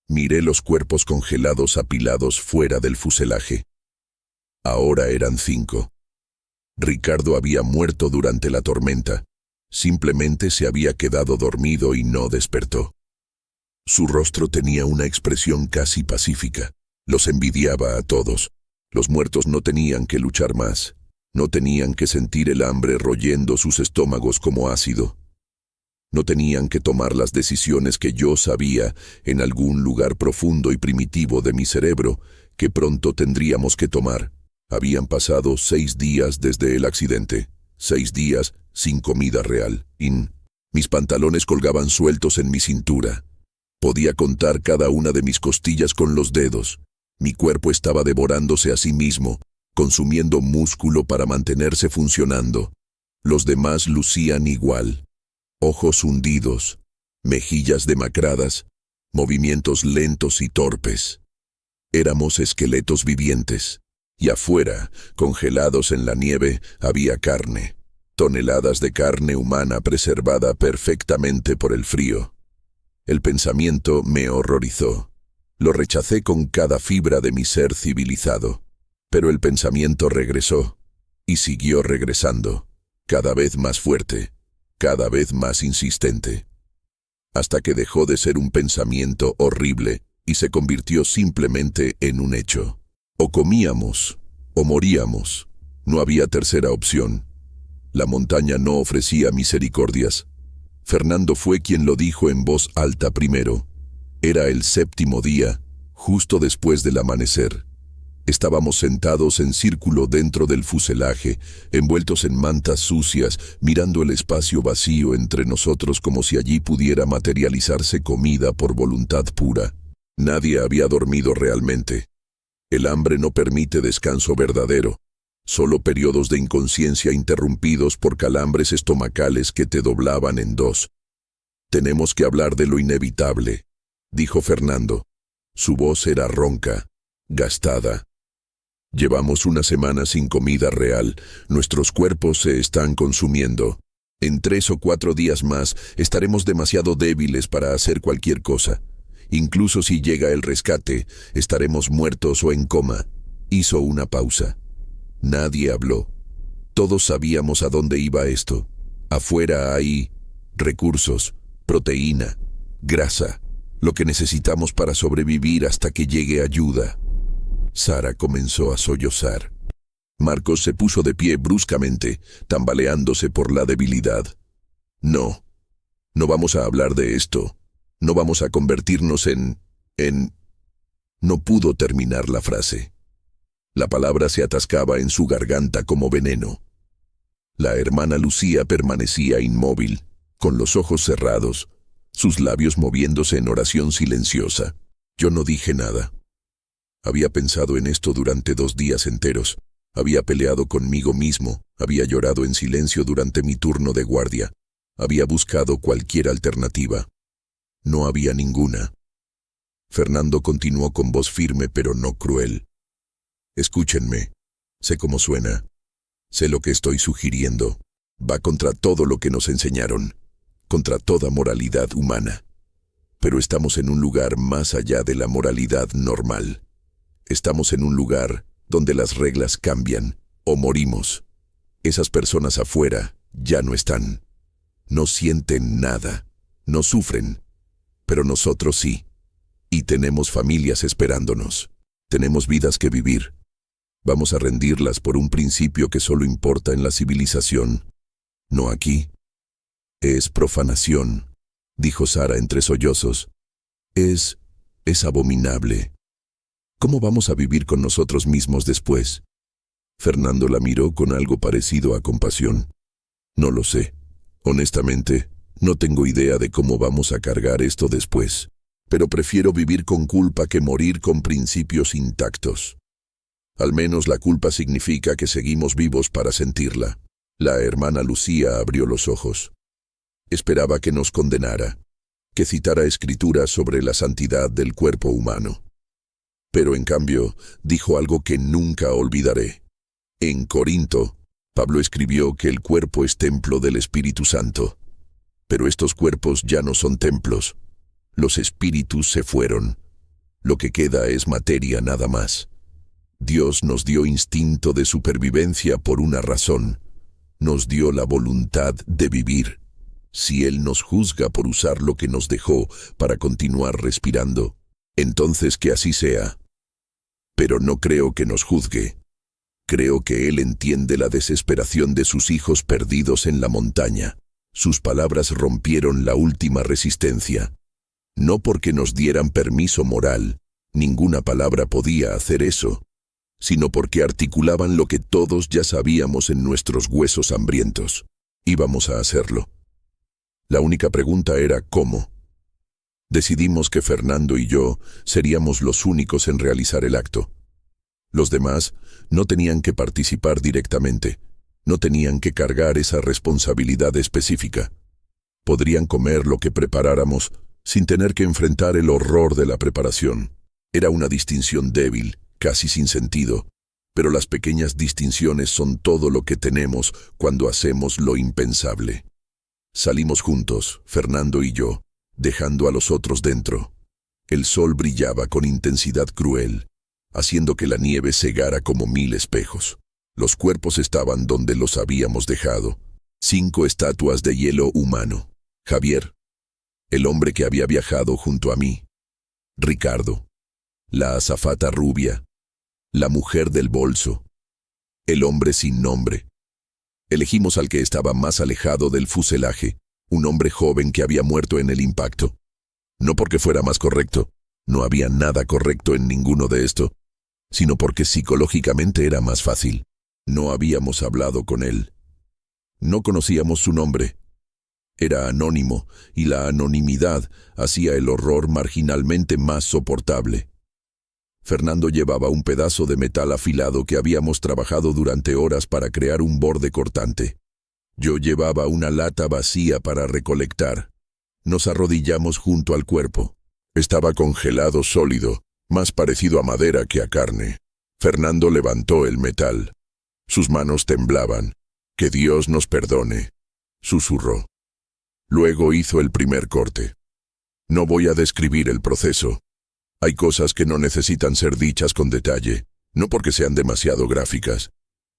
miré los cuerpos congelados apilados fuera del fuselaje. Ahora eran 5. Ricardo había muerto durante la tormenta. Simplemente se había quedado dormido y no despertó. Su rostro tenía una expresión casi pacífica. Los envidiaba a todos. Los muertos no tenían que luchar más. No tenían que sentir el hambre royendo sus estómagos como ácido. No tenían que tomar las decisiones que yo sabía, en algún lugar profundo y primitivo de mi cerebro, que pronto tendríamos que tomar. Habían pasado 6 días desde el accidente. 6 días sin comida real. Mis pantalones colgaban sueltos en mi cintura. Podía contar cada una de mis costillas con los dedos. Mi cuerpo estaba devorándose a sí mismo, consumiendo músculo para mantenerse funcionando. Los demás lucían igual. Ojos hundidos, mejillas demacradas, movimientos lentos y torpes. Éramos esqueletos vivientes. Y afuera, congelados en la nieve, había carne. Toneladas de carne humana preservada perfectamente por el frío. El pensamiento me horrorizó. Lo rechacé con cada fibra de mi ser civilizado. Pero el pensamiento regresó, y siguió regresando, cada vez más fuerte, cada vez más insistente. Hasta que dejó de ser un pensamiento horrible y se convirtió simplemente en un hecho. O comíamos, o moríamos. No había tercera opción. La montaña no ofrecía misericordias. Fernando fue quien lo dijo en voz alta primero. Era el 7º día, justo después del amanecer. Estábamos sentados en círculo dentro del fuselaje, envueltos en mantas sucias, mirando el espacio vacío entre nosotros como si allí pudiera materializarse comida por voluntad pura. Nadie había dormido realmente. El hambre no permite descanso verdadero, solo periodos de inconsciencia interrumpidos por calambres estomacales que te doblaban en 2. Tenemos que hablar de lo inevitable, dijo Fernando. Su voz era ronca, gastada. Llevamos una semana sin comida real, nuestros cuerpos se están consumiendo. En 3 o 4 días más estaremos demasiado débiles para hacer cualquier cosa. Incluso si llega el rescate, estaremos muertos o en coma. Hizo una pausa. Nadie habló. Todos sabíamos a dónde iba esto. Afuera hay recursos, proteína, grasa, lo que necesitamos para sobrevivir hasta que llegue ayuda. Sara comenzó a sollozar. Marcos se puso de pie bruscamente, tambaleándose por la debilidad. No vamos a hablar de esto. No vamos a convertirnos en... No pudo terminar la frase. La palabra se atascaba en su garganta como veneno. La hermana Lucía permanecía inmóvil, con los ojos cerrados, sus labios moviéndose en oración silenciosa. Yo no dije nada. Había pensado en esto durante 2 días enteros. Había peleado conmigo mismo, había llorado en silencio durante mi turno de guardia. Había buscado cualquier alternativa. No había ninguna. Fernando continuó con voz firme pero no cruel. Escúchenme. Sé cómo suena. Sé lo que estoy sugiriendo. Va contra todo lo que nos enseñaron, contra toda moralidad humana. Pero estamos en un lugar más allá de la moralidad normal. Estamos en un lugar donde las reglas cambian, o morimos. Esas personas afuera ya no están. No sienten nada, no sufren, pero nosotros sí. Y tenemos familias esperándonos. Tenemos vidas que vivir. Vamos a rendirlas por un principio que solo importa en la civilización, no aquí. Es profanación, dijo Sara entre sollozos. Es abominable. ¿Cómo vamos a vivir con nosotros mismos después? Fernando la miró con algo parecido a compasión. No lo sé. Honestamente, no tengo idea de cómo vamos a cargar esto después, pero prefiero vivir con culpa que morir con principios intactos. Al menos la culpa significa que seguimos vivos para sentirla. La hermana Lucía abrió los ojos. Esperaba que nos condenara, que citara escrituras sobre la santidad del cuerpo humano. Pero en cambio, dijo algo que nunca olvidaré. En Corinto, Pablo escribió que el cuerpo es templo del Espíritu Santo. Pero estos cuerpos ya no son templos. Los espíritus se fueron. Lo que queda es materia nada más. Dios nos dio instinto de supervivencia por una razón. Nos dio la voluntad de vivir. Si Él nos juzga por usar lo que nos dejó para continuar respirando, entonces que así sea. Pero no creo que nos juzgue. Creo que Él entiende la desesperación de sus hijos perdidos en la montaña. Sus palabras rompieron la última resistencia. No porque nos dieran permiso moral, ninguna palabra podía hacer eso, sino porque articulaban lo que todos ya sabíamos en nuestros huesos hambrientos. Íbamos a hacerlo. La única pregunta era ¿cómo? Decidimos que Fernando y yo seríamos los únicos en realizar el acto. Los demás no tenían que participar directamente, no tenían que cargar esa responsabilidad específica. Podrían comer lo que preparáramos sin tener que enfrentar el horror de la preparación. Era una distinción débil, casi sin sentido, pero las pequeñas distinciones son todo lo que tenemos cuando hacemos lo impensable. Salimos juntos, Fernando y yo, dejando a los otros dentro. El sol brillaba con intensidad cruel, haciendo que la nieve cegara como 1000 espejos. Los cuerpos estaban donde los habíamos dejado. 5 estatuas de hielo humano. Javier, el hombre que había viajado junto a mí. Ricardo, la azafata rubia, la mujer del bolso, el hombre sin nombre. Elegimos al que estaba más alejado del fuselaje, un hombre joven que había muerto en el impacto. No porque fuera más correcto, no había nada correcto en ninguno de esto, sino porque psicológicamente era más fácil. No habíamos hablado con él. No conocíamos su nombre. Era anónimo, y la anonimidad hacía el horror marginalmente más soportable. Fernando llevaba un pedazo de metal afilado que habíamos trabajado durante horas para crear un borde cortante. Yo llevaba una lata vacía para recolectar. Nos arrodillamos junto al cuerpo. Estaba congelado sólido, más parecido a madera que a carne. Fernando levantó el metal. Sus manos temblaban. «Que Dios nos perdone», susurró. Luego hizo el primer corte. No voy a describir el proceso. Hay cosas que no necesitan ser dichas con detalle, no porque sean demasiado gráficas.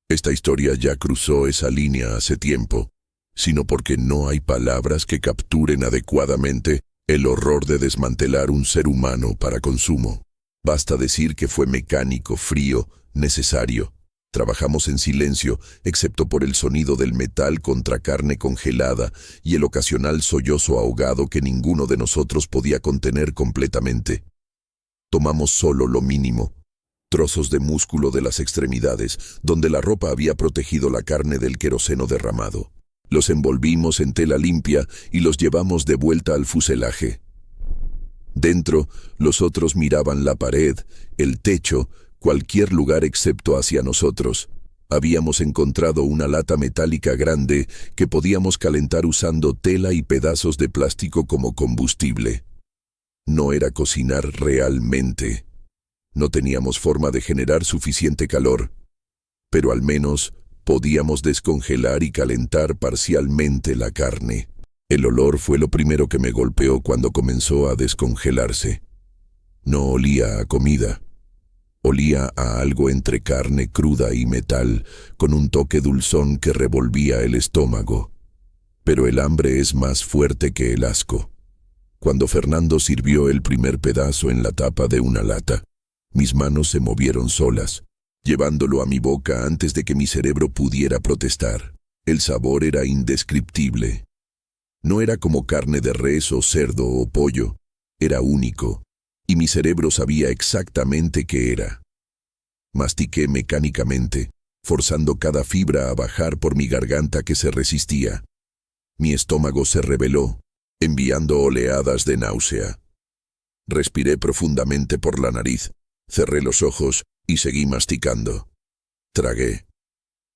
Esta historia ya cruzó esa línea hace tiempo, sino porque no hay palabras que capturen adecuadamente el horror de desmantelar un ser humano para consumo. Basta decir que fue mecánico, frío, necesario. Trabajamos en silencio, excepto por el sonido del metal contra carne congelada y el ocasional sollozo ahogado que ninguno de nosotros podía contener completamente. Tomamos solo lo mínimo, trozos de músculo de las extremidades, donde la ropa había protegido la carne del queroseno derramado. Los envolvimos en tela limpia y los llevamos de vuelta al fuselaje. Dentro, los otros miraban la pared, el techo, cualquier lugar excepto hacia nosotros. Habíamos encontrado una lata metálica grande que podíamos calentar usando tela y pedazos de plástico como combustible. No era cocinar realmente. No teníamos forma de generar suficiente calor, pero al menos podíamos descongelar y calentar parcialmente la carne. El olor fue lo primero que me golpeó cuando comenzó a descongelarse. No olía a comida. Olía a algo entre carne cruda y metal, con un toque dulzón que revolvía el estómago. Pero el hambre es más fuerte que el asco. Cuando Fernando sirvió el primer pedazo en la tapa de una lata, mis manos se movieron solas, llevándolo a mi boca antes de que mi cerebro pudiera protestar. El sabor era indescriptible. No era como carne de res o cerdo o pollo, era único, y mi cerebro sabía exactamente qué era. Mastiqué mecánicamente, forzando cada fibra a bajar por mi garganta que se resistía. Mi estómago se rebeló, enviando oleadas de náusea. Respiré profundamente por la nariz, cerré los ojos y seguí masticando. Tragué.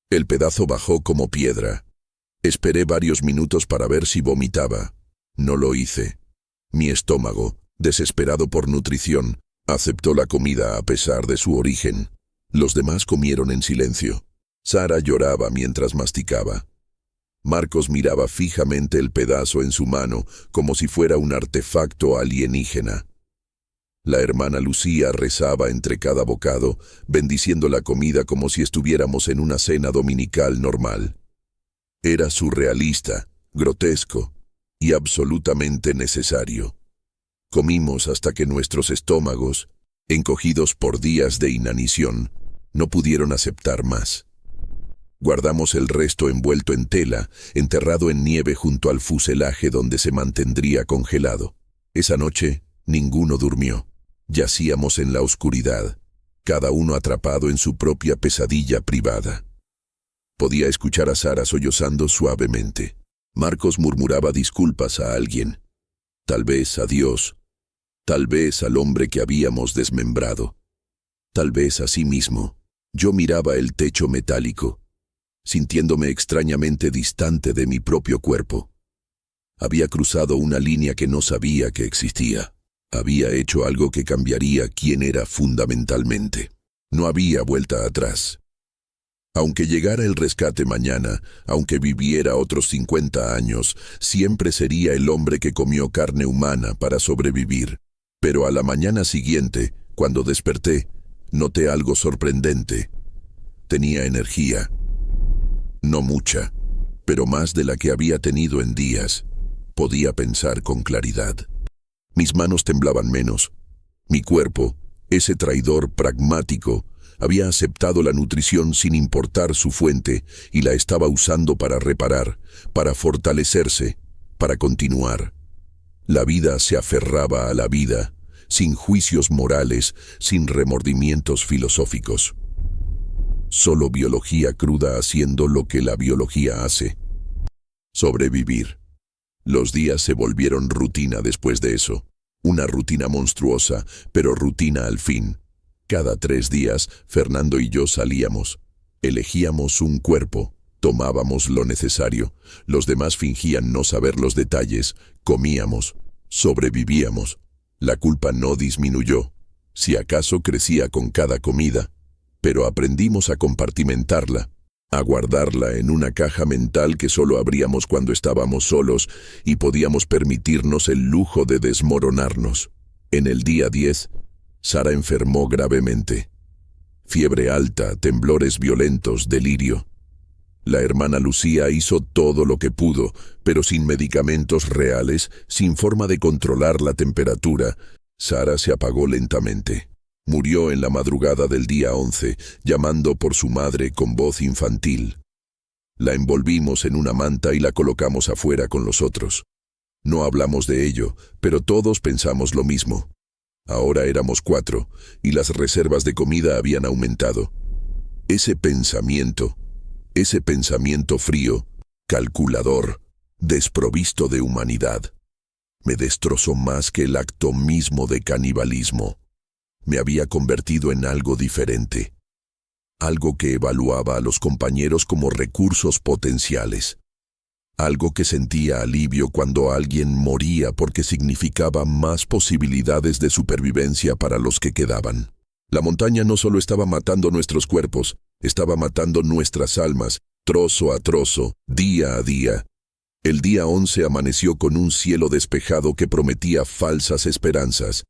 El pedazo bajó como piedra. Esperé varios minutos para ver si vomitaba. No lo hice. Mi estómago, desesperado por nutrición, aceptó la comida a pesar de su origen. Los demás comieron en silencio. Sara lloraba mientras masticaba. Marcos miraba fijamente el pedazo en su mano, como si fuera un artefacto alienígena. La hermana Lucía rezaba entre cada bocado, bendiciendo la comida como si estuviéramos en una cena dominical normal. Era surrealista, grotesco y absolutamente necesario. Comimos hasta que nuestros estómagos, encogidos por días de inanición, no pudieron aceptar más. Guardamos el resto envuelto en tela, enterrado en nieve junto al fuselaje donde se mantendría congelado. Esa noche, ninguno durmió. Yacíamos en la oscuridad, cada uno atrapado en su propia pesadilla privada. Podía escuchar a Sara sollozando suavemente. Marcos murmuraba disculpas a alguien. Tal vez a Dios. Tal vez al hombre que habíamos desmembrado. Tal vez a sí mismo. Yo miraba el techo metálico, sintiéndome extrañamente distante de mi propio cuerpo. Había cruzado una línea que no sabía que existía. Había hecho algo que cambiaría quién era fundamentalmente. No había vuelta atrás. Aunque llegara el rescate mañana, aunque viviera otros 50 años, siempre sería el hombre que comió carne humana para sobrevivir. Pero a la mañana siguiente, cuando desperté, noté algo sorprendente. Tenía energía. No mucha, pero más de la que había tenido en días. Podía pensar con claridad. Mis manos temblaban menos. Mi cuerpo, ese traidor pragmático, había aceptado la nutrición sin importar su fuente y la estaba usando para reparar, para fortalecerse, para continuar. La vida se aferraba a la vida, sin juicios morales, sin remordimientos filosóficos. Solo biología cruda haciendo lo que la biología hace. Sobrevivir. Los días se volvieron rutina después de eso. Una rutina monstruosa, pero rutina al fin. Cada 3 días, Fernando y yo salíamos. Elegíamos un cuerpo, tomábamos lo necesario. Los demás fingían no saber los detalles. Comíamos, sobrevivíamos. La culpa no disminuyó. Si acaso crecía con cada comida. Pero aprendimos a compartimentarla, a guardarla en una caja mental que solo abríamos cuando estábamos solos y podíamos permitirnos el lujo de desmoronarnos. En el día 10, Sara enfermó gravemente. Fiebre alta, temblores violentos, delirio. La hermana Lucía hizo todo lo que pudo, pero sin medicamentos reales, sin forma de controlar la temperatura. Sara se apagó lentamente. Murió en la madrugada del día 11, llamando por su madre con voz infantil. La envolvimos en una manta y la colocamos afuera con los otros. No hablamos de ello, pero todos pensamos lo mismo. Ahora éramos 4, y las reservas de comida habían aumentado. Ese pensamiento frío, calculador, desprovisto de humanidad, me destrozó más que el acto mismo de canibalismo. Me había convertido en algo diferente, algo que evaluaba a los compañeros como recursos potenciales, algo que sentía alivio cuando alguien moría porque significaba más posibilidades de supervivencia para los que quedaban. La montaña no solo estaba matando nuestros cuerpos, estaba matando nuestras almas, trozo a trozo, día a día. El día 11 amaneció con un cielo despejado que prometía falsas esperanzas.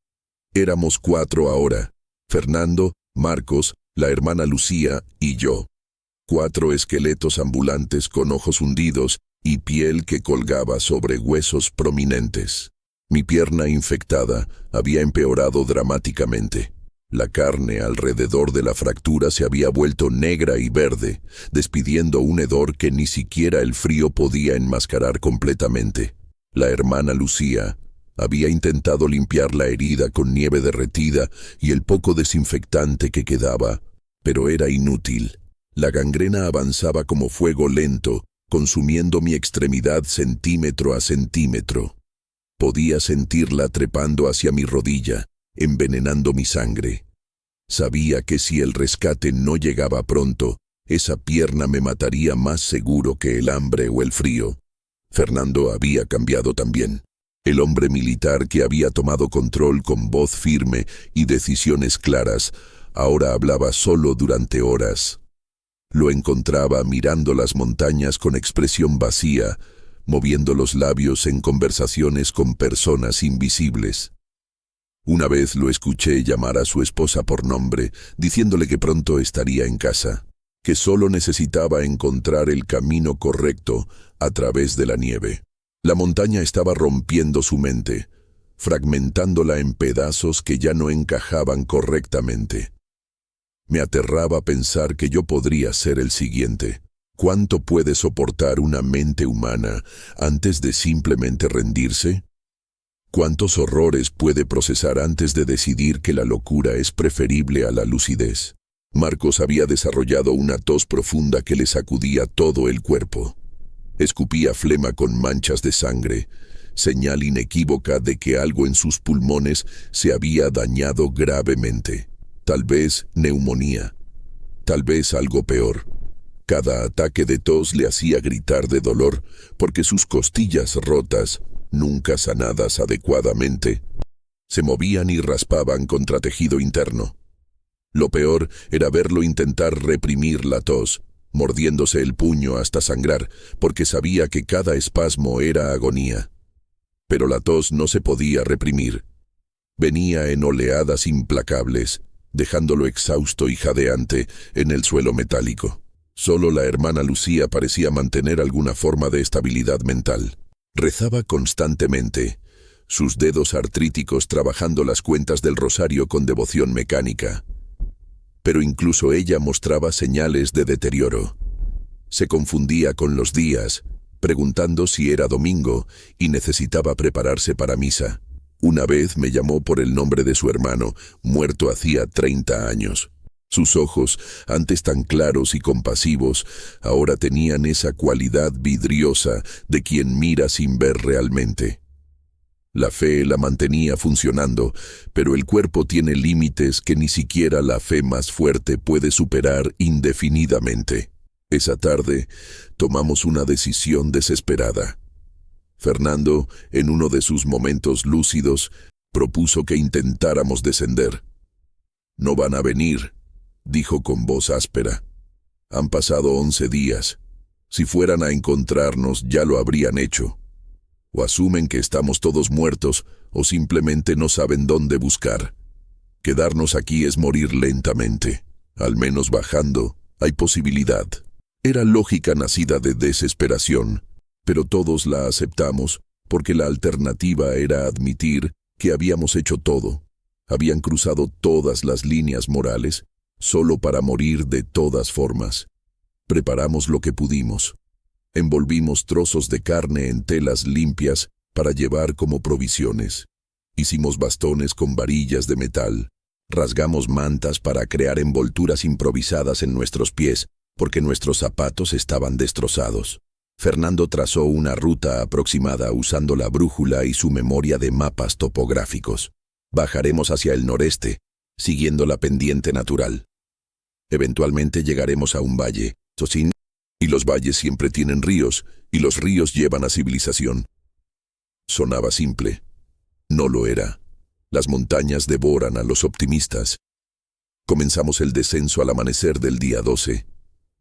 Éramos 4 ahora, Fernando, Marcos, la hermana Lucía y yo. 4 esqueletos ambulantes con ojos hundidos y piel que colgaba sobre huesos prominentes. Mi pierna infectada había empeorado dramáticamente. La carne alrededor de la fractura se había vuelto negra y verde, despidiendo un hedor que ni siquiera el frío podía enmascarar completamente. La hermana Lucía había intentado limpiar la herida con nieve derretida y el poco desinfectante que quedaba, pero era inútil. La gangrena avanzaba como fuego lento, consumiendo mi extremidad centímetro a centímetro. Podía sentirla trepando hacia mi rodilla, envenenando mi sangre. Sabía que si el rescate no llegaba pronto, esa pierna me mataría más seguro que el hambre o el frío. Fernando había cambiado también. El hombre militar que había tomado control con voz firme y decisiones claras, ahora hablaba solo durante horas. Lo encontraba mirando las montañas con expresión vacía, moviendo los labios en conversaciones con personas invisibles. Una vez lo escuché llamar a su esposa por nombre, diciéndole que pronto estaría en casa, que solo necesitaba encontrar el camino correcto a través de la nieve. La montaña estaba rompiendo su mente, fragmentándola en pedazos que ya no encajaban correctamente. Me aterraba pensar que yo podría ser el siguiente. ¿Cuánto puede soportar una mente humana antes de simplemente rendirse? ¿Cuántos horrores puede procesar antes de decidir que la locura es preferible a la lucidez? Marcos había desarrollado una tos profunda que le sacudía todo el cuerpo. Escupía flema con manchas de sangre, señal inequívoca de que algo en sus pulmones se había dañado gravemente. Tal vez neumonía, tal vez algo peor. Cada ataque de tos le hacía gritar de dolor porque sus costillas rotas, nunca sanadas adecuadamente, se movían y raspaban contra tejido interno. Lo peor era verlo intentar reprimir la tos, mordiéndose el puño hasta sangrar, porque sabía que cada espasmo era agonía. Pero la tos no se podía reprimir. Venía en oleadas implacables, dejándolo exhausto y jadeante en el suelo metálico. Solo la hermana Lucía parecía mantener alguna forma de estabilidad mental. Rezaba constantemente, sus dedos artríticos trabajando las cuentas del rosario con devoción mecánica. Pero incluso ella mostraba señales de deterioro. Se confundía con los días, preguntando si era domingo y necesitaba prepararse para misa. Una vez me llamó por el nombre de su hermano, muerto hacía 30 años. Sus ojos, antes tan claros y compasivos, ahora tenían esa cualidad vidriosa de quien mira sin ver realmente. La fe la mantenía funcionando, pero el cuerpo tiene límites que ni siquiera la fe más fuerte puede superar indefinidamente. Esa tarde, tomamos una decisión desesperada. Fernando, en uno de sus momentos lúcidos, propuso que intentáramos descender. «No van a venir», dijo con voz áspera. «Han pasado 11 días. Si fueran a encontrarnos, ya lo habrían hecho. O asumen que estamos todos muertos, o simplemente no saben dónde buscar. Quedarnos aquí es morir lentamente. Al menos bajando, hay posibilidad». Era lógica nacida de desesperación, pero todos la aceptamos porque la alternativa era admitir que habíamos hecho todo. Habían cruzado todas las líneas morales, solo para morir de todas formas. Preparamos lo que pudimos. Envolvimos trozos de carne en telas limpias para llevar como provisiones. Hicimos bastones con varillas de metal. Rasgamos mantas para crear envolturas improvisadas en nuestros pies, porque nuestros zapatos estaban destrozados. Fernando trazó una ruta aproximada usando la brújula y su memoria de mapas topográficos. Bajaremos hacia el noreste, siguiendo la pendiente natural. Eventualmente llegaremos a un valle, Tocín, y los valles siempre tienen ríos, y los ríos llevan a civilización. Sonaba simple. No lo era. Las montañas devoran a los optimistas. Comenzamos el descenso al amanecer del día 12.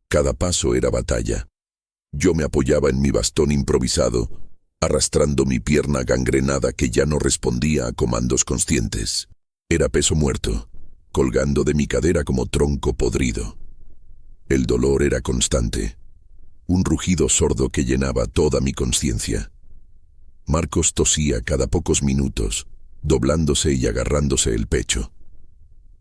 Cada paso era batalla. Yo me apoyaba en mi bastón improvisado, arrastrando mi pierna gangrenada que ya no respondía a comandos conscientes. Era peso muerto, colgando de mi cadera como tronco podrido. El dolor era constante, un rugido sordo que llenaba toda mi conciencia. Marcos tosía cada pocos minutos, doblándose y agarrándose el pecho.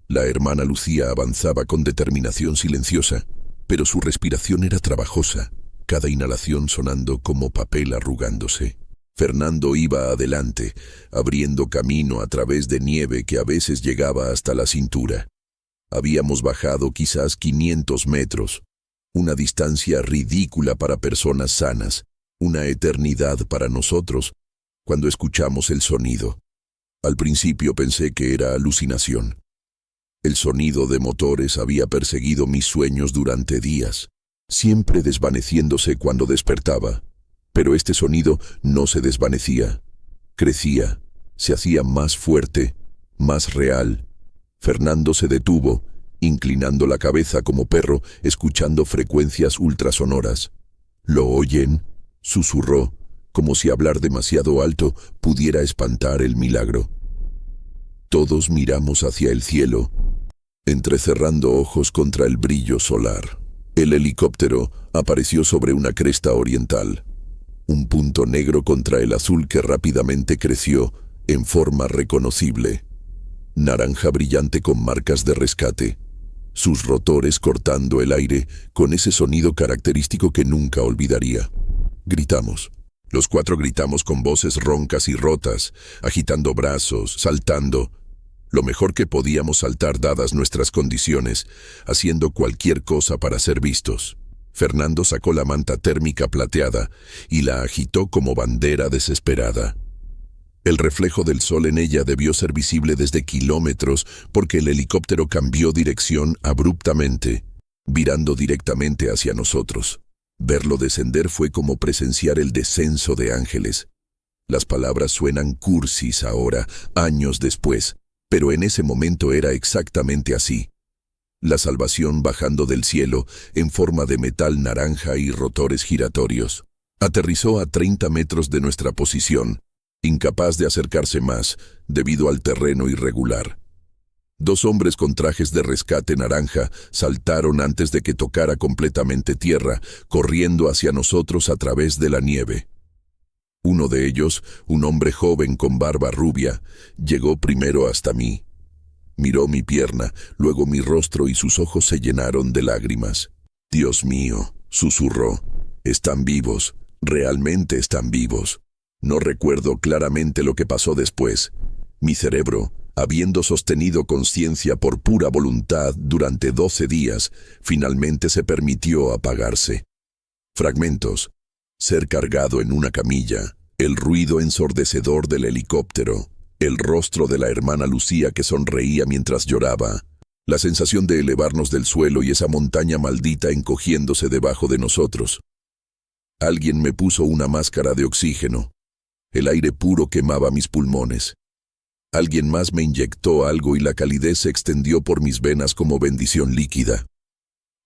La hermana Lucía avanzaba con determinación silenciosa, pero su respiración era trabajosa, cada inhalación sonando como papel arrugándose. Fernando iba adelante, abriendo camino a través de nieve que a veces llegaba hasta la cintura. Habíamos bajado quizás 500 metros, una distancia ridícula para personas sanas, una eternidad para nosotros, cuando escuchamos el sonido. Al principio pensé que era alucinación. El sonido de motores había perseguido mis sueños durante días, siempre desvaneciéndose cuando despertaba. Pero este sonido no se desvanecía. Crecía, se hacía más fuerte, más real. Fernando se detuvo, inclinando la cabeza como perro, escuchando frecuencias ultrasonoras. ¿Lo oyen?, susurró, como si hablar demasiado alto pudiera espantar el milagro. Todos miramos hacia el cielo, entrecerrando ojos contra el brillo solar. El helicóptero apareció sobre una cresta oriental, un punto negro contra el azul que rápidamente creció en forma reconocible. Naranja brillante con marcas de rescate, sus rotores cortando el aire con ese sonido característico que nunca olvidaría. Gritamos. Los cuatro gritamos con voces roncas y rotas, agitando brazos, saltando. Lo mejor que podíamos saltar dadas nuestras condiciones, haciendo cualquier cosa para ser vistos. Fernando sacó la manta térmica plateada y la agitó como bandera desesperada. El reflejo del sol en ella debió ser visible desde kilómetros porque el helicóptero cambió dirección abruptamente, virando directamente hacia nosotros. Verlo descender fue como presenciar el descenso de ángeles. Las palabras suenan cursis ahora, años después, pero en ese momento era exactamente así. La salvación bajando del cielo en forma de metal naranja y rotores giratorios. Aterrizó a 30 metros de nuestra posición, incapaz de acercarse más debido al terreno irregular. Dos hombres con trajes de rescate naranja saltaron antes de que tocara completamente tierra, corriendo hacia nosotros a través de la nieve. Uno de ellos, un hombre joven con barba rubia, llegó primero hasta mí. Miró mi pierna, luego mi rostro y sus ojos se llenaron de lágrimas. «Dios mío», susurró, «están vivos, realmente están vivos». No recuerdo claramente lo que pasó después. Mi cerebro, habiendo sostenido conciencia por pura voluntad durante 12 días, finalmente se permitió apagarse. Fragmentos. Ser cargado en una camilla, el ruido ensordecedor del helicóptero, el rostro de la hermana Lucía que sonreía mientras lloraba, la sensación de elevarnos del suelo y esa montaña maldita encogiéndose debajo de nosotros. Alguien me puso una máscara de oxígeno. El aire puro quemaba mis pulmones. Alguien más me inyectó algo y la calidez se extendió por mis venas como bendición líquida.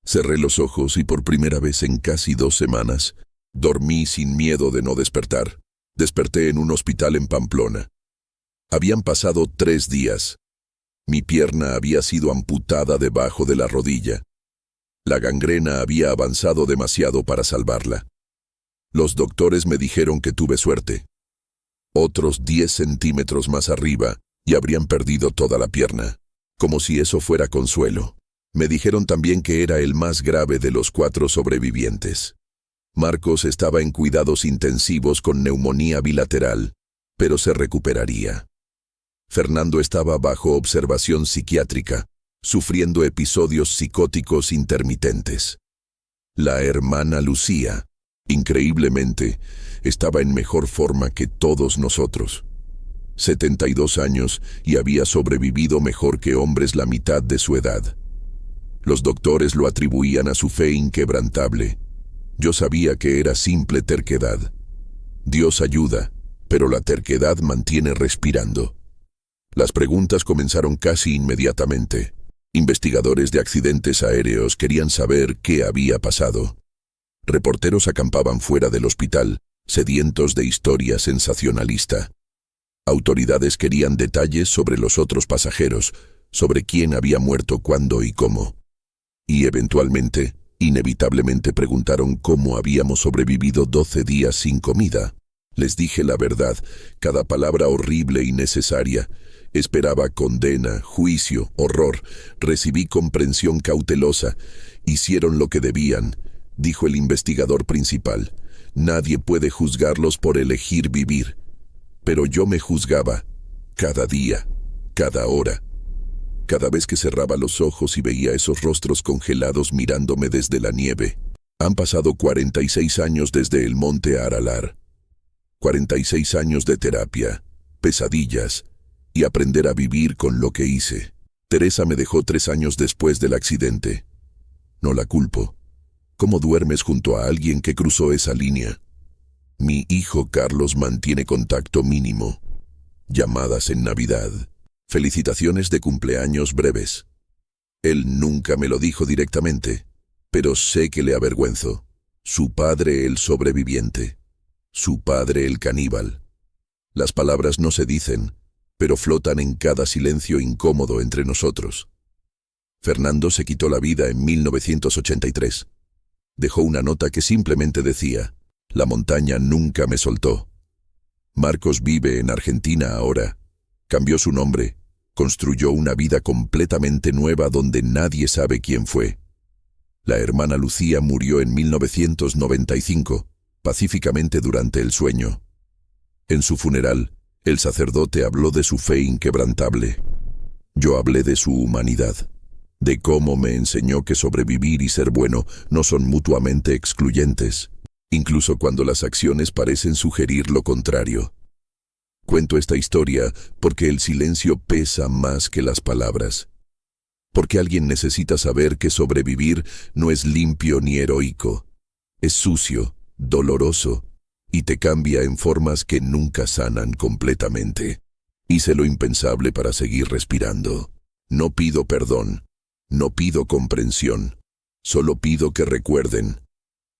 Cerré los ojos y por primera vez en casi 2 semanas, dormí sin miedo de no despertar. Desperté en un hospital en Pamplona. Habían pasado 3 días. Mi pierna había sido amputada debajo de la rodilla. La gangrena había avanzado demasiado para salvarla. Los doctores me dijeron que tuve suerte. Otros 10 centímetros más arriba y habrían perdido toda la pierna, como si eso fuera consuelo. Me dijeron también que era el más grave de los 4 sobrevivientes. Marcos estaba en cuidados intensivos con neumonía bilateral, pero se recuperaría. Fernando estaba bajo observación psiquiátrica, sufriendo episodios psicóticos intermitentes. La hermana Lucía, increíblemente, estaba en mejor forma que todos nosotros. 72 años y había sobrevivido mejor que hombres la mitad de su edad. Los doctores lo atribuían a su fe inquebrantable. Yo sabía que era simple terquedad. Dios ayuda, pero la terquedad mantiene respirando. Las preguntas comenzaron casi inmediatamente. Investigadores de accidentes aéreos querían saber qué había pasado. Reporteros acampaban fuera del hospital, sedientos de historia sensacionalista. Autoridades querían detalles sobre los otros pasajeros, sobre quién había muerto, cuándo y cómo. Y eventualmente, inevitablemente preguntaron cómo habíamos sobrevivido 12 días sin comida. Les dije la verdad, cada palabra horrible y necesaria. Esperaba condena, juicio, horror. Recibí comprensión cautelosa. Hicieron lo que debían, dijo el investigador principal. Nadie puede juzgarlos por elegir vivir. Pero yo me juzgaba, cada día, cada hora. Cada vez que cerraba los ojos y veía esos rostros congelados mirándome desde la nieve. Han pasado 46 años desde el monte Aralar. 46 años de terapia, pesadillas, y aprender a vivir con lo que hice. Teresa me dejó 3 años después del accidente. No la culpo. ¿Cómo duermes junto a alguien que cruzó esa línea? Mi hijo Carlos mantiene contacto mínimo. Llamadas en Navidad. Felicitaciones de cumpleaños breves. Él nunca me lo dijo directamente, pero sé que le avergüenzo. Su padre el sobreviviente. Su padre el caníbal. Las palabras no se dicen, pero flotan en cada silencio incómodo entre nosotros. Fernando se quitó la vida en 1983. Dejó una nota que simplemente decía: la montaña nunca me soltó. Marcos vive en Argentina ahora. Cambió su nombre. Construyó una vida completamente nueva donde nadie sabe quién fue. La hermana Lucía murió en 1995, pacíficamente durante el sueño. En su funeral, el sacerdote habló de su fe inquebrantable. Yo hablé de su humanidad, de cómo me enseñó que sobrevivir y ser bueno no son mutuamente excluyentes, incluso cuando las acciones parecen sugerir lo contrario. Cuento esta historia porque el silencio pesa más que las palabras. Porque alguien necesita saber que sobrevivir no es limpio ni heroico. Es sucio, doloroso, y te cambia en formas que nunca sanan completamente. Hice lo impensable para seguir respirando. No pido perdón, no pido comprensión, solo pido que recuerden.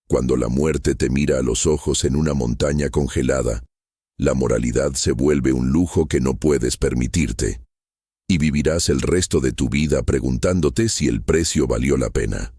Cuando la muerte te mira a los ojos en una montaña congelada, la moralidad se vuelve un lujo que no puedes permitirte. Y vivirás el resto de tu vida preguntándote si el precio valió la pena.